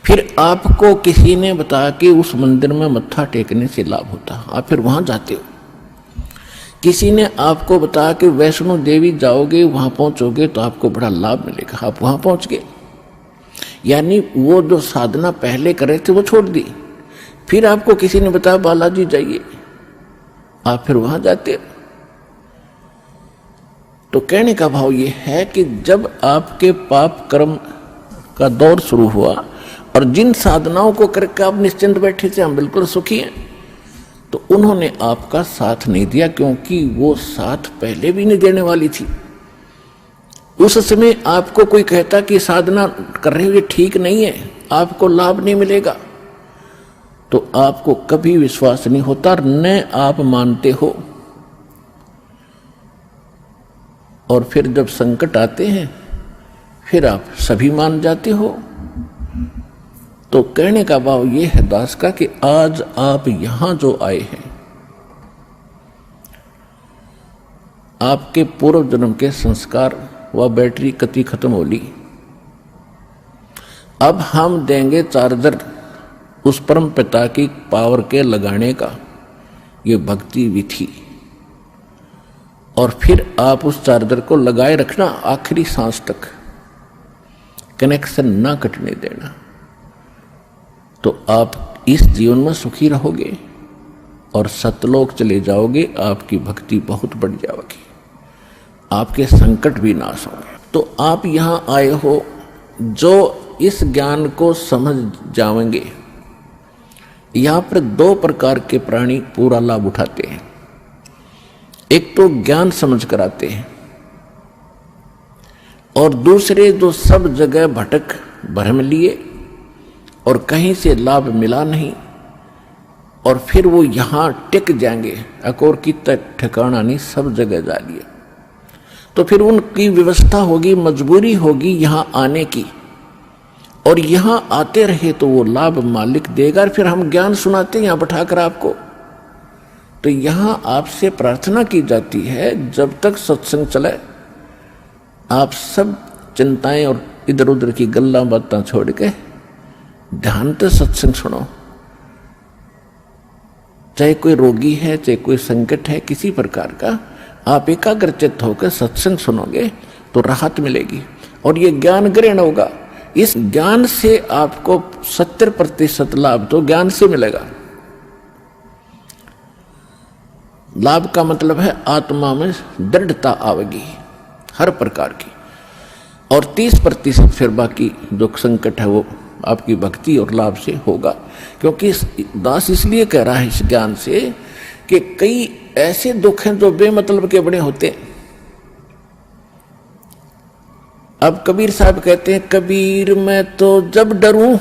फिर आपको किसी ने बताया कि उस मंदिर में मत्था टेकने से लाभ होता, आप फिर वहां जाते हो, किसी ने आपको बताया कि वैष्णो देवी जाओगे, वहां पहुंचोगे तो आपको बड़ा लाभ मिलेगा, आप वहां पहुंच गए, यानी वो जो साधना पहले कर रहे थे वो छोड़ दी। फिर आपको किसी ने बताया बालाजी जाइए, आप फिर वहां जाते हो। तो कहने का भाव ये है कि जब आपके पाप कर्म का दौर शुरू हुआ और जिन साधनाओं को करके आप निश्चिंत बैठे थे, हम बिल्कुल सुखी हैं, तो उन्होंने आपका साथ नहीं दिया, क्योंकि वो साथ पहले भी नहीं देने वाली थी। उस समय आपको कोई कहता कि साधना कर रहे हुए ठीक नहीं है, आपको लाभ नहीं मिलेगा, तो आपको कभी विश्वास नहीं होता, न आप मानते हो। और फिर जब संकट आते हैं फिर आप सभी मान जाते हो। तो कहने का भाव ये है दास का कि आज आप यहां जो आए हैं, आपके पूर्व जन्म के संस्कार व बैटरी कति खत्म हो ली। अब हम देंगे चार्जर उस परम पिता की पावर के लगाने का, ये भक्ति विधि। और फिर आप उस चार्जर को लगाए रखना आखिरी सांस तक, कनेक्शन ना कटने देना, तो आप इस जीवन में सुखी रहोगे और सतलोक चले जाओगे। आपकी भक्ति बहुत बढ़ जाएगी, आपके संकट भी नाश होंगे। तो आप यहां आए हो जो इस ज्ञान को समझ जाएंगे। यहां पर दो प्रकार के प्राणी पूरा लाभ उठाते हैं। एक तो ज्ञान समझ कर आते हैं, और दूसरे जो सब जगह भटक भ्रम लिए और कहीं से लाभ मिला नहीं, और फिर वो यहां टिक जाएंगे, अकोर की ठिकाना नहीं, सब जगह जा लिए। तो फिर उनकी व्यवस्था होगी, मजबूरी होगी यहां आने की, और यहां आते रहे तो वो लाभ मालिक देगा। और फिर हम ज्ञान सुनाते हैं यहां बैठाकर आपको। तो यहां आपसे प्रार्थना की जाती है, जब तक सत्संग चले आप सब चिंताएं और इधर उधर की गल्ला बातें छोड़ के ध्यान से सत्संग सुनो। चाहे कोई रोगी है, चाहे कोई संकट है किसी प्रकार का, आप एकाग्रचित्त होकर सत्संग सुनोगे तो राहत मिलेगी और ये ज्ञान ग्रहण होगा। इस ज्ञान से आपको 70% लाभ तो ज्ञान से मिलेगा। लाभ का मतलब है आत्मा में दृढ़ता आवेगी हर प्रकार की, और 30% फिर बाकी जो संकट है वो आपकी भक्ति और लाभ से होगा। क्योंकि दास इसलिए कह रहा है इस ज्ञान से कि कई ऐसे दुख हैं जो बेमतलब के बड़े होते हैं। अब कबीर साहब कहते हैं, कबीर मैं तो जब डरूं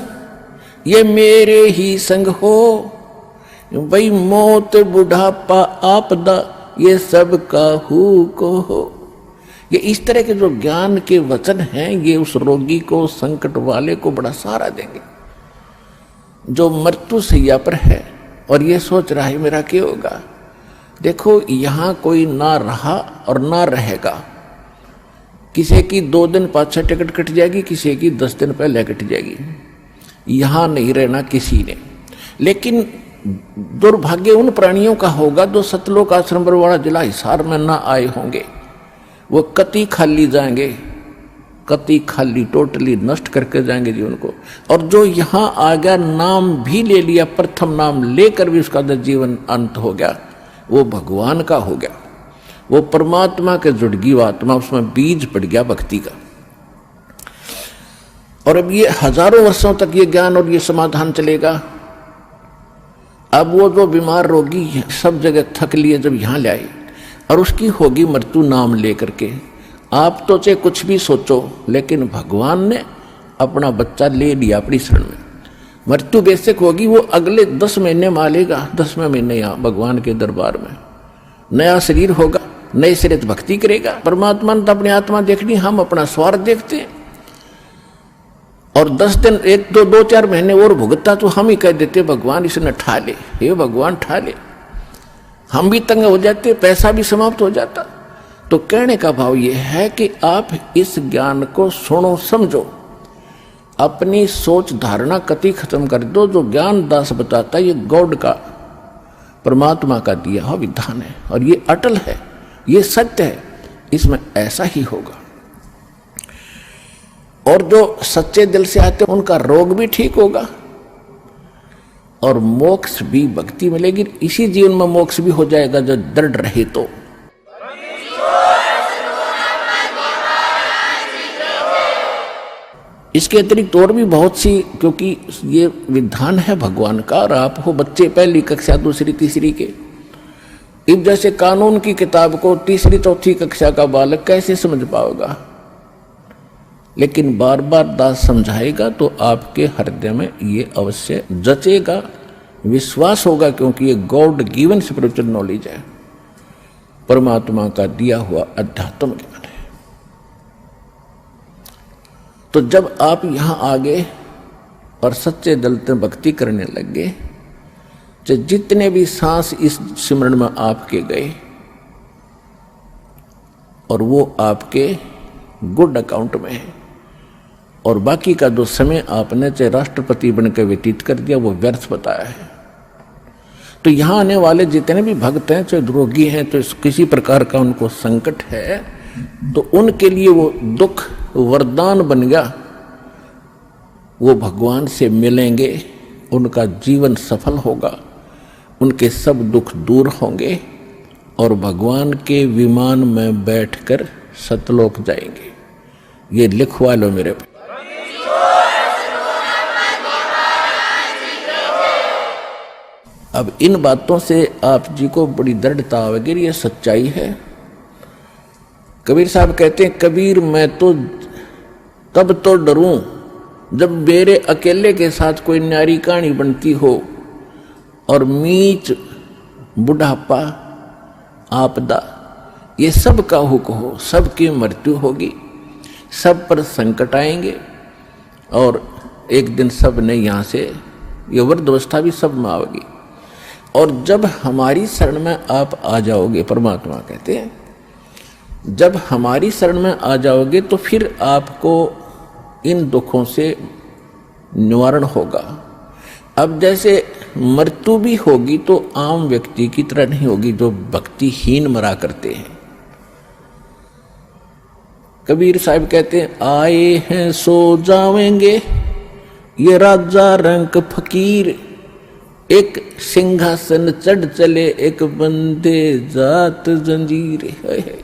ये मेरे ही संग हो, भाई मौत बुढ़ापा आपदा ये सब काहू को हो। ये इस तरह के जो ज्ञान के वचन हैं, ये उस रोगी को, संकट वाले को बड़ा सहारा देंगे जो मृत्यु सैया पर है और ये सोच रहा है मेरा क्या होगा। देखो यहां कोई ना रहा और ना रहेगा। किसी की 2 दिन पाछे टिकट कट जाएगी, किसी की 10 दिन पहले कट जाएगी। यहां नहीं रहना किसी ने। लेकिन दुर्भाग्य उन प्राणियों का होगा जो सतलोक आश्रम बरवाड़ा जिला हिसार में ना आए होंगे। वो कति खाली जाएंगे, कति खाली टोटली नष्ट करके जाएंगे जीवन को। और जो यहां आ गया, नाम भी ले लिया, प्रथम नाम लेकर भी उसका जीवन अंत हो गया, वो भगवान का हो गया, वो परमात्मा के जुड़ गई वो आत्मा, उसमें बीज पड़ गया भक्ति का। और अब ये हजारों वर्षों तक ये ज्ञान और ये समाधान चलेगा। अब वो जो बीमार रोगी है सब जगह थक लिए, जब यहां ले आए और उसकी होगी मृत्यु नाम लेकर के, आप तो चाहे कुछ भी सोचो, लेकिन भगवान ने अपना बच्चा ले लिया अपनी शरण में। मृत्यु बेशक होगी, वो अगले 10 महीने में आलेगा, 10वें महीने यहाँ भगवान के दरबार में नया शरीर होगा, नए सिरे भक्ति करेगा। परमात्मा ने तो अपनी आत्मा देखनी, हम अपना स्वार्थ देखते हैं। और 10 दिन 1-2-4 महीने और भुगता तो हम ही कह देते भगवान इसने ठा ले, हे भगवान ठा ले। हम भी तंग हो जाते, पैसा भी समाप्त हो जाता। तो कहने का भाव यह है कि आप इस ज्ञान को सुनो, समझो, अपनी सोच धारणा कति खत्म कर दो। जो ज्ञान दास बताता है ये गॉड का, परमात्मा का दिया हुआ विधान है और ये अटल है, ये सत्य है, इसमें ऐसा ही होगा। और जो सच्चे दिल से आते हैं उनका रोग भी ठीक होगा और मोक्ष भी, भक्ति मिलेगी। इसी जीवन में मोक्ष भी हो जाएगा जो दृढ़ रहे तो। इसके अतिरिक्त और भी बहुत सी, क्योंकि ये विधान है भगवान का और आप हो बच्चे पहली कक्षा दूसरी तीसरी के, इस जैसे कानून की किताब को तीसरी चौथी कक्षा का बालक कैसे समझ पाएगा? लेकिन बार बार दास समझाएगा तो आपके हृदय में ये अवश्य जचेगा, विश्वास होगा, क्योंकि ये गॉड गिवन स्पिरिचुअल नॉलेज है, परमात्मा का दिया हुआ अध्यात्म ज्ञान है। तो जब आप यहां आ गए और सच्चे दिल से भक्ति करने लग गए, तो जितने भी सांस इस सिमरन में आपके गए और वो आपके गुड अकाउंट में है, और बाकी का जो समय आपने चाहे राष्ट्रपति बनकर व्यतीत कर दिया वो व्यर्थ बताया है। तो यहां आने वाले जितने भी भक्त हैं, चाहे रोगी हैं, तो किसी प्रकार का उनको संकट है, तो उनके लिए वो दुख वरदान बन गया। वो भगवान से मिलेंगे, उनका जीवन सफल होगा, उनके सब दुख दूर होंगे और भगवान के विमान में बैठकर सतलोक जाएंगे। ये लिखवा लो मेरे पे। अब इन बातों से आप जी को बड़ी दृढ़ता आवेगी, ये सच्चाई है। कबीर साहब कहते हैं, कबीर मैं तो तब तो डरूं जब मेरे अकेले के साथ कोई न्यारी कहानी बनती हो और मीच बुढ़ापा आपदा ये सब का हुक हो, सबकी मृत्यु होगी, सब पर संकट आएंगे और एक दिन सब ने यहाँ से ये वृद्धावस्था भी सब में आएगी। और जब हमारी शरण में आप आ जाओगे, परमात्मा कहते हैं जब हमारी शरण में आ जाओगे तो फिर आपको इन दुखों से निवारण होगा। अब जैसे मृत्यु भी होगी तो आम व्यक्ति की तरह नहीं होगी जो भक्तिहीन मरा करते हैं। कबीर साहब कहते हैं, आए हैं सो जावेंगे ये राजा रंक फकीर, एक सिंहासन चढ़ चले एक बंदे जात जंजीर है।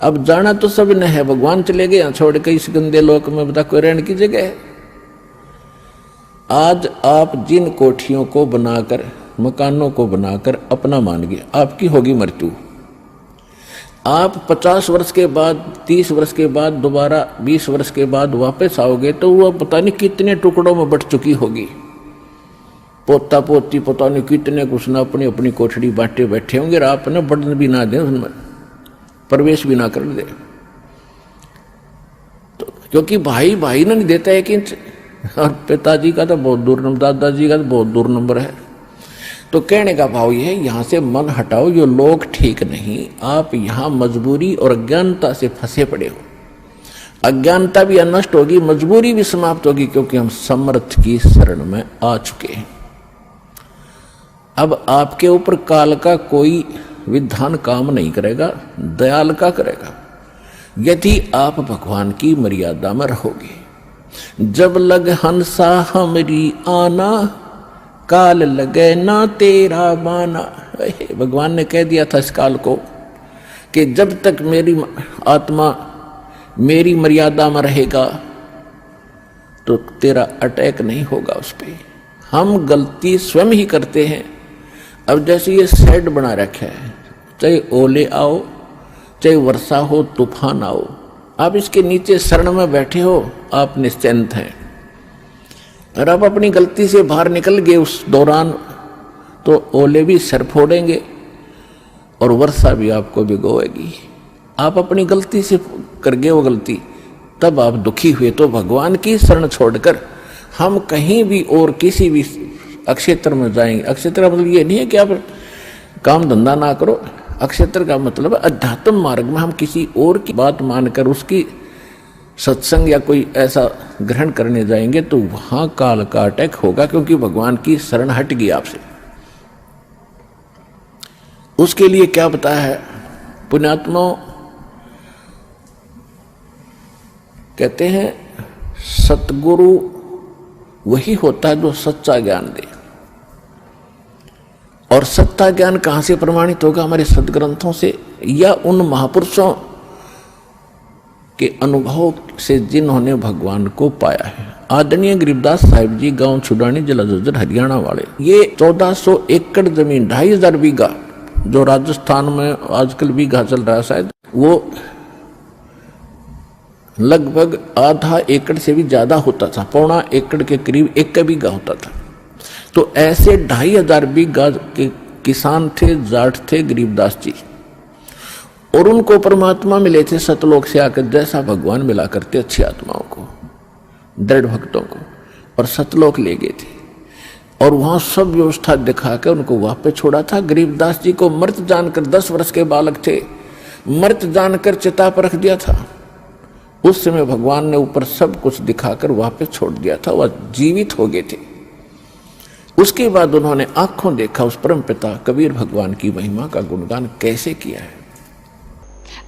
अब जाना तो सब ने है, भगवान चले गए यहाँ छोड़ के इस गंदे लोक में, बता कोई रहने की जगह है। आज आप जिन कोठियों को बनाकर, मकानों को बनाकर अपना मान गए, आपकी होगी मृत्यु। आप 50 वर्ष के बाद, 30 वर्ष के बाद, दोबारा 20 वर्ष के बाद वापस आओगे तो वह पता नहीं कितने टुकड़ों में बट चुकी होगी। पोता पोती पता नहीं कितने कुछ ना अपनी अपनी कोठड़ी बांटे बैठे होंगे, आपने बढ़न भी ना दे, उनमें प्रवेश भी ना कर दे। तो क्योंकि भाई भाई ना नहीं देता है कि, और पिताजी का तो बहुत दूर नंबर, दादाजी का तो बहुत दूर नंबर है। तो कहने का भाव यह है, यहाँ से मन हटाओ, ये लोग ठीक नहीं, आप यहाँ मजबूरी और अज्ञानता से फंसे पड़े हो। अज्ञानता भी नष्ट होगी, मजबूरी भी समाप्त होगी, क्योंकि हम समर्थ की शरण में आ चुके हैं। अब आपके ऊपर काल का कोई विधान काम नहीं करेगा, दयाल का करेगा, यदि आप भगवान की मर्यादा में रहोगे। जब लग हंसा हमरी आना, काल लगे ना तेरा बाना। भगवान ने कह दिया था इस काल को कि जब तक मेरी आत्मा मेरी मर्यादा में रहेगा तो तेरा अटैक नहीं होगा उस पर। हम गलती स्वयं ही करते हैं। अब जैसे ये शेड बना रखा है, चाहे ओले आओ, चाहे वर्षा हो, तूफान आओ, आप इसके नीचे शरण में बैठे हो, आप निश्चिंत हैं। और आप अपनी गलती से बाहर निकल गए उस दौरान तो ओले भी सर फोड़ेंगे और वर्षा भी आपको भिगोएगी। आप अपनी गलती से कर गए वो गलती, तब आप दुखी हुए। तो भगवान की शरण छोड़कर हम कहीं भी और किसी भी अक्षेत्र में जाएंगे। अक्षेत्र का मतलब ये नहीं है कि आप काम धंधा ना करो, अक्षेत्र का मतलब अध्यात्म मार्ग में हम किसी और की बात मानकर उसकी सत्संग या कोई ऐसा ग्रहण करने जाएंगे तो वहां काल का अटैक होगा, क्योंकि भगवान की शरण हट गई आपसे। उसके लिए क्या बताया है? पुण्यात्माओं कहते हैं सतगुरु वही होता है जो सच्चा ज्ञान दे। और सच्चा ज्ञान कहां से प्रमाणित होगा? हमारे सदग्रंथों से या उन महापुरुषों के अनुभव से जिन्होंने भगवान को पाया है। आदरणीय गरीबदास साहिब जी गांव छुडानी जिला झज्जर हरियाणा वाले, ये 1400 एकड़ जमीन 2500 बीघा जो राजस्थान में आजकल बीघा चल रहा है शायद, वो लगभग आधा एकड़ से भी ज्यादा होता था, पौना एकड़ के करीब 1 बीघा होता था। तो ऐसे 2500 बीघा के किसान थे, जाट थे गरीबदास जी, और उनको परमात्मा मिले थे सतलोक से आकर, जैसा भगवान मिला करते अच्छी आत्माओं को, दृढ़ भक्तों को, और सतलोक ले गए थे। और वहां सब व्यवस्था दिखाकर उनको वापस छोड़ा था। गरीबदास जी को मृत जानकर, 10 वर्ष के बालक थे, मृत जानकर चिता पर रख दिया था। उस समय भगवान ने ऊपर सब कुछ दिखाकर वापस छोड़ दिया था, वह जीवित हो गए थे। उसके बाद उन्होंने आंखों देखा उस परम पिता कबीर भगवान की महिमा का गुणगान कैसे किया है।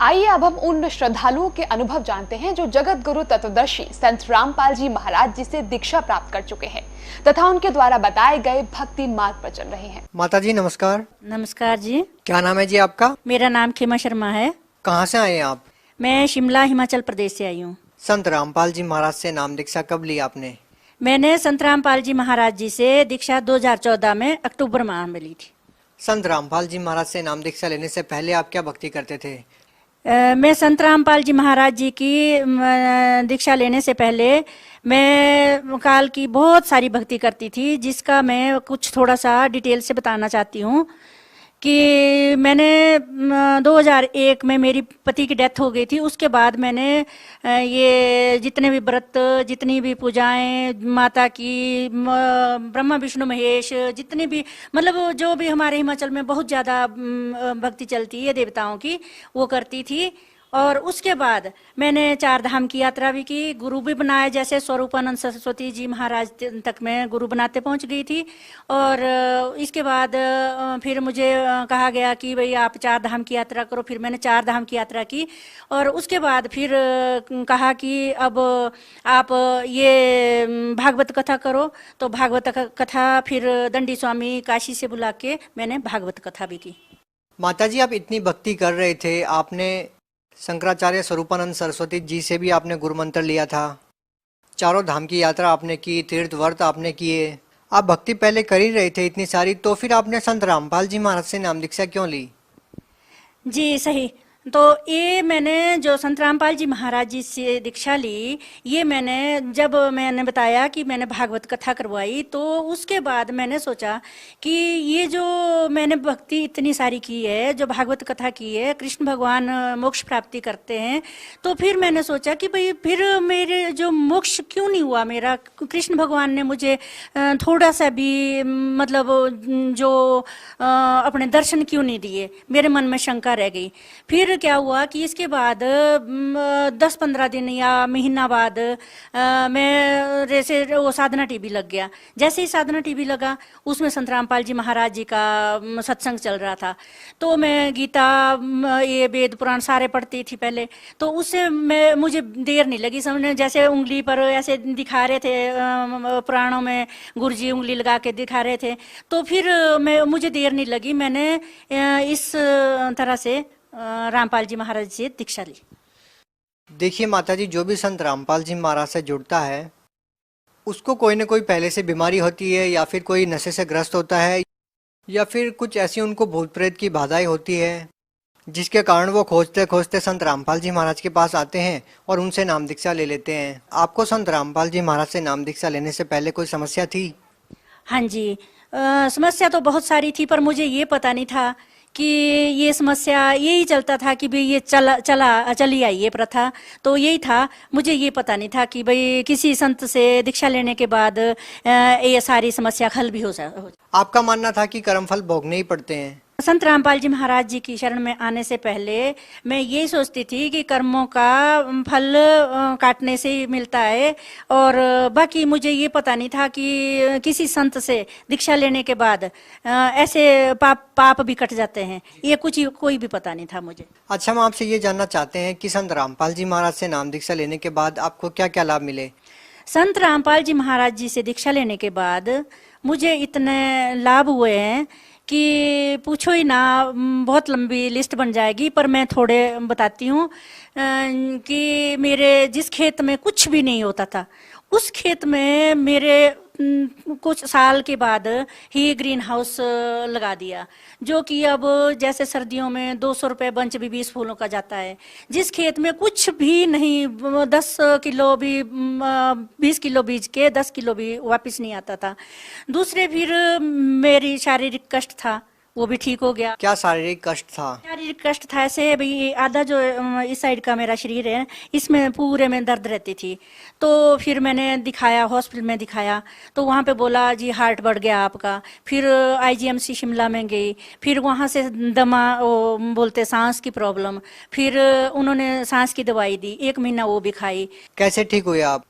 आइए अब हम उन श्रद्धालुओं के अनुभव जानते हैं जो जगत गुरु तत्वदर्शी संत रामपाल जी महाराज जी से दीक्षा प्राप्त कर चुके हैं तथा उनके द्वारा बताए गए भक्ति मार्ग पर चल रहे हैं। माता जी नमस्कार। नमस्कार जी। क्या नाम है जी आपका? मेरा नाम खेमा शर्मा है। कहाँ से आए हैं आप? मैं शिमला हिमाचल प्रदेश से आई हूँ। संत रामपाल जी महाराज से नाम दीक्षा कब ली आपने? मैंने संत रामपाल जी महाराज जी से दीक्षा 2014 में अक्टूबर माह में ली थी। संत रामपाल जी महाराज से नाम दीक्षा लेने से पहले आप क्या भक्ति करते थे? मैं संत रामपाल जी महाराज जी की दीक्षा लेने से पहले मैं काल की बहुत सारी भक्ति करती थी, जिसका मैं कुछ थोड़ा सा डिटेल से बताना चाहती हूँ कि मैंने 2001 में मेरी पति की डेथ हो गई थी। उसके बाद मैंने ये जितने भी व्रत, जितनी भी पूजाएं माता की, ब्रह्मा विष्णु महेश, जितनी भी मतलब जो भी हमारे हिमाचल में बहुत ज़्यादा भक्ति चलती है देवताओं की, वो करती थी। और उसके बाद मैंने 4 धाम की यात्रा भी की, गुरु भी बनाया, जैसे स्वरूपानंद सरस्वती जी महाराज तक मैं गुरु बनाते पहुंच गई थी। और इसके बाद फिर मुझे कहा गया कि भाई आप 4 धाम की यात्रा करो। फिर मैंने 4 धाम की यात्रा की और उसके बाद फिर कहा कि अब आप ये भागवत कथा करो। तो भागवत कथा फिर दंडी स्वामी काशी से बुला के मैंने भागवत कथा भी की। माता जी आप इतनी भक्ति कर रहे थे, आपने शंकराचार्य स्वरूपानंद सरस्वती जी से भी आपने गुरु मंत्र लिया था, 4 धाम की यात्रा आपने की, तीर्थ व्रत आपने किए, आप भक्ति पहले कर ही रहे थे इतनी सारी, तो फिर आपने संत रामपाल जी महाराज से नाम दीक्षा क्यों ली? जी सही। तो ये मैंने जो संत रामपाल जी महाराज जी से दीक्षा ली, ये जब मैंने बताया कि मैंने भागवत कथा करवाई, तो उसके बाद मैंने सोचा कि ये जो मैंने भक्ति इतनी सारी की है, जो भागवत कथा की है, कृष्ण भगवान मोक्ष प्राप्ति करते हैं, तो फिर मैंने सोचा कि भाई फिर मेरे जो मोक्ष क्यों नहीं हुआ मेरा, कृष्ण भगवान ने मुझे थोड़ा सा भी मतलब जो अपने दर्शन क्यों नहीं दिए, मेरे मन में शंका रह गई। फिर क्या हुआ कि इसके बाद 10-15 दिन या महीना बाद मैं जैसे वो साधना टीवी लग गया। जैसे ही साधना टीवी लगा, उसमें संत रामपाल जी महाराज जी का सत्संग चल रहा था। तो मैं गीता, ये वेद पुराण सारे पढ़ती थी पहले, तो उससे मुझे देर नहीं लगी समझने। जैसे उंगली पर ऐसे दिखा रहे थे पुराणों में, गुरु जी उंगली लगा के दिखा रहे थे, तो फिर मुझे देर नहीं लगी। मैंने इस तरह से रामपाल जी महाराज से दीक्षा ली। देखिए माता जी, जो भी संत रामपाल जी महाराज से जुड़ता है उसको कोई न कोई पहले से बीमारी होती है, या फिर कोई नशे से ग्रस्त होता है, या फिर कुछ ऐसी उनको भूत प्रेत की बाधाएं होती है, जिसके कारण वो खोजते खोजते संत रामपाल जी महाराज के पास आते हैं और उनसे नाम दीक्षा ले लेते हैं। आपको संत रामपाल जी महाराज से नाम दीक्षा लेने से पहले कोई समस्या थी? हाँ जी, समस्या तो बहुत सारी थी, पर मुझे ये पता नहीं था कि ये समस्या, यही चलता था कि भाई ये चली आई ये प्रथा, तो यही था। मुझे ये पता नहीं था कि भाई किसी संत से दीक्षा लेने के बाद ये सारी समस्या हल भी हो जाए। आपका मानना था कि कर्मफल भोगने ही पड़ते हैं? संत रामपाल जी महाराज जी की शरण में आने से पहले मैं यही सोचती थी कि कर्मों का फल काटने से ही मिलता है, और बाकी मुझे ये पता नहीं था कि किसी संत से दीक्षा लेने के बाद ऐसे पाप भी कट जाते हैं। ये कुछ कोई भी पता नहीं था मुझे। अच्छा, हम आपसे ये जानना चाहते हैं कि संत रामपाल जी महाराज से नाम दीक्षा लेने के बाद आपको क्या क्या लाभ मिले? संत रामपाल जी महाराज जी से दीक्षा लेने के बाद मुझे इतने लाभ हुए हैं कि पूछो ही ना, बहुत लंबी लिस्ट बन जाएगी, पर मैं थोड़े बताती हूँ। कि मेरे जिस खेत में कुछ भी नहीं होता था, उस खेत में मेरे कुछ साल के बाद ही ग्रीन हाउस लगा दिया, जो कि अब जैसे सर्दियों में 200 रुपये बंच भी 20 फूलों का जाता है। जिस खेत में कुछ भी नहीं, 10 किलो भी 20 किलो बीज के 10 किलो भी वापस नहीं आता था। दूसरे फिर मेरी शारीरिक कष्ट था, वो भी ठीक हो गया। क्या शारीरिक कष्ट था? शारीरिक कष्ट था ऐसे भाई, आधा जो इस साइड का मेरा शरीर है, इसमें पूरे में दर्द रहती थी। तो फिर मैंने दिखाया, हॉस्पिटल में दिखाया, तो वहाँ पे बोला जी हार्ट बढ़ गया आपका। फिर आईजीएमसी शिमला में गई, फिर वहाँ से दमा बोलते सांस की प्रॉब्लम, फिर उन्होंने सांस की दवाई दी, 1 महीना वो भी खाई। कैसे ठीक हुए आप?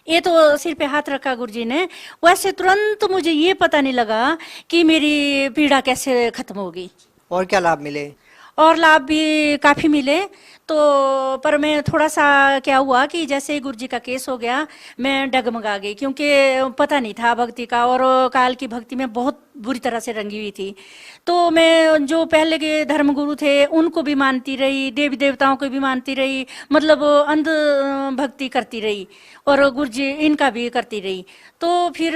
ये तो सिर पे हाथ रखा गुरुजी ने, वैसे तुरंत मुझे ये पता नहीं लगा कि मेरी पीड़ा कैसे खत्म होगी। और क्या लाभ मिले? और लाभ भी काफी मिले। तो पर मैं थोड़ा सा क्या हुआ कि जैसे गुरुजी का केस हो गया, मैं डगमगा गई, क्योंकि पता नहीं था भक्ति का, और काल की भक्ति में बहुत बुरी तरह से रंगी हुई थी। तो मैं जो पहले के धर्मगुरु थे उनको भी मानती रही, देवी देवताओं को भी मानती रही, मतलब अंध भक्ति करती रही, और गुरुजी इनका भी करती रही। तो फिर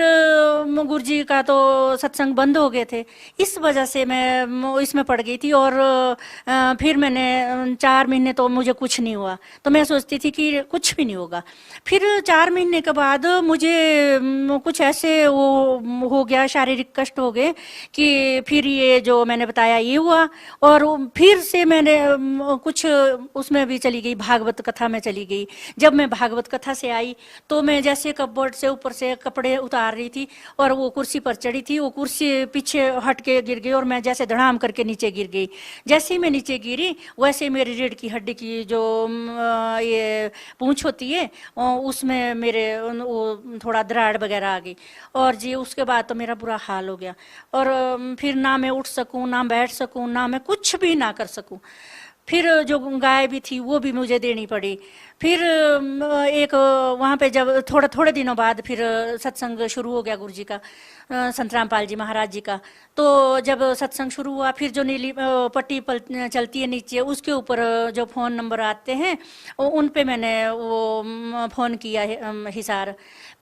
गुरुजी का तो सत्संग बंद हो गए थे, इस वजह से मैं इसमें पड़ गई थी। और फिर मैंने 4 महीने तो मुझे कुछ नहीं हुआ, तो मैं सोचती थी कि कुछ भी नहीं होगा। फिर 4 महीने के बाद मुझे कुछ ऐसे वो हो गया, शारीरिक कष्ट हो गए कि फिर ये जो मैंने बताया ये हुआ। और फिर से मैंने कुछ उसमें भी चली गई, भागवत कथा में चली गई। जब मैं भागवत कथा से आई तो मैं जैसे कपबोर्ड से ऊपर से कपड़े उतार रही थी और वो कुर्सी पर चढ़ी थी, वो कुर्सी पीछे हट के गिर गई और मैं जैसे धड़ाम करके नीचे गिर गई। जैसे ही मैं नीचे गिरी वैसे मेरी रीढ़ की हड्डी की जो ये पूंछ होती है उसमें मेरे वो थोड़ा दराड़ वगैरह आ गई। और जी उसके बाद तो मेरा बुरा हाल हो गया, और फिर ना मैं उठ सकूं, ना बैठ सकूं, ना मैं कुछ भी ना कर सकूं। फिर जो गाय भी थी वो भी मुझे देनी पड़ी। फिर एक वहाँ पे जब थोड़े दिनों बाद फिर सत्संग शुरू हो गया गुरुजी का, संत रामपाल जी महाराज जी का। तो जब सत्संग शुरू हुआ, फिर जो नीली पट्टी चलती है नीचे, उसके ऊपर जो फ़ोन नंबर आते हैं उन पे मैंने वो फ़ोन किया हिसार।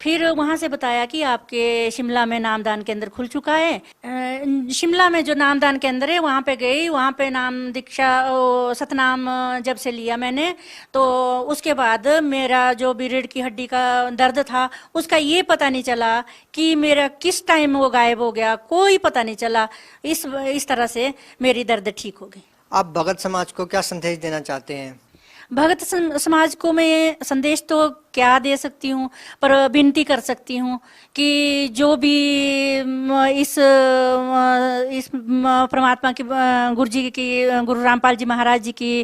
फिर वहाँ से बताया कि आपके शिमला में नामदान केंद्र खुल चुका है। शिमला में जो नामदान केंद्र है वहाँ पे गई, वहाँ पे नाम दीक्षा सतनाम जब से लिया मैंने, तो उसके बाद मेरा जो भी रीढ़ की हड्डी का दर्द था उसका ये पता नहीं चला कि मेरा किस टाइम वो गायब हो गया, कोई पता नहीं चला। इस तरह से मेरी दर्द ठीक हो गई। आप भगत समाज को क्या संदेश देना चाहते हैं? भगत समाज को मैं संदेश तो क्या दे सकती हूँ, पर विनती कर सकती हूँ कि जो भी इस परमात्मा की गुरुजी की, गुरु रामपाल जी महाराज जी की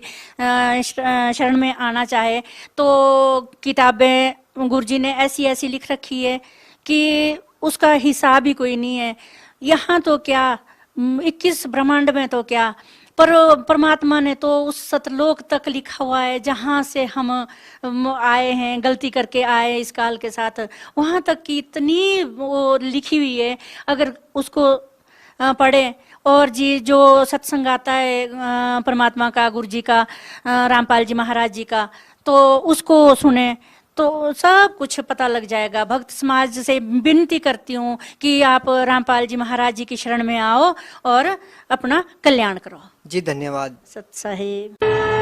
शरण में आना चाहे, तो किताबें गुरुजी ने ऐसी ऐसी लिख रखी है कि उसका हिसाब ही कोई नहीं है। यहाँ तो क्या 21 ब्रह्मांड में तो क्या, पर परमात्मा ने तो उस सतलोक तक लिखा हुआ है जहाँ से हम आए हैं, गलती करके आए इस काल के साथ, वहाँ तक की इतनी वो लिखी हुई है। अगर उसको पढ़े और जी जो सत्संग आता है परमात्मा का, गुरुजी का, रामपाल जी महाराज जी का, तो उसको सुने तो सब कुछ पता लग जाएगा। भक्त समाज से विनती करती हूँ कि आप रामपाल जी महाराज जी की शरण में आओ और अपना कल्याण करो। जी धन्यवाद। सत साहिब।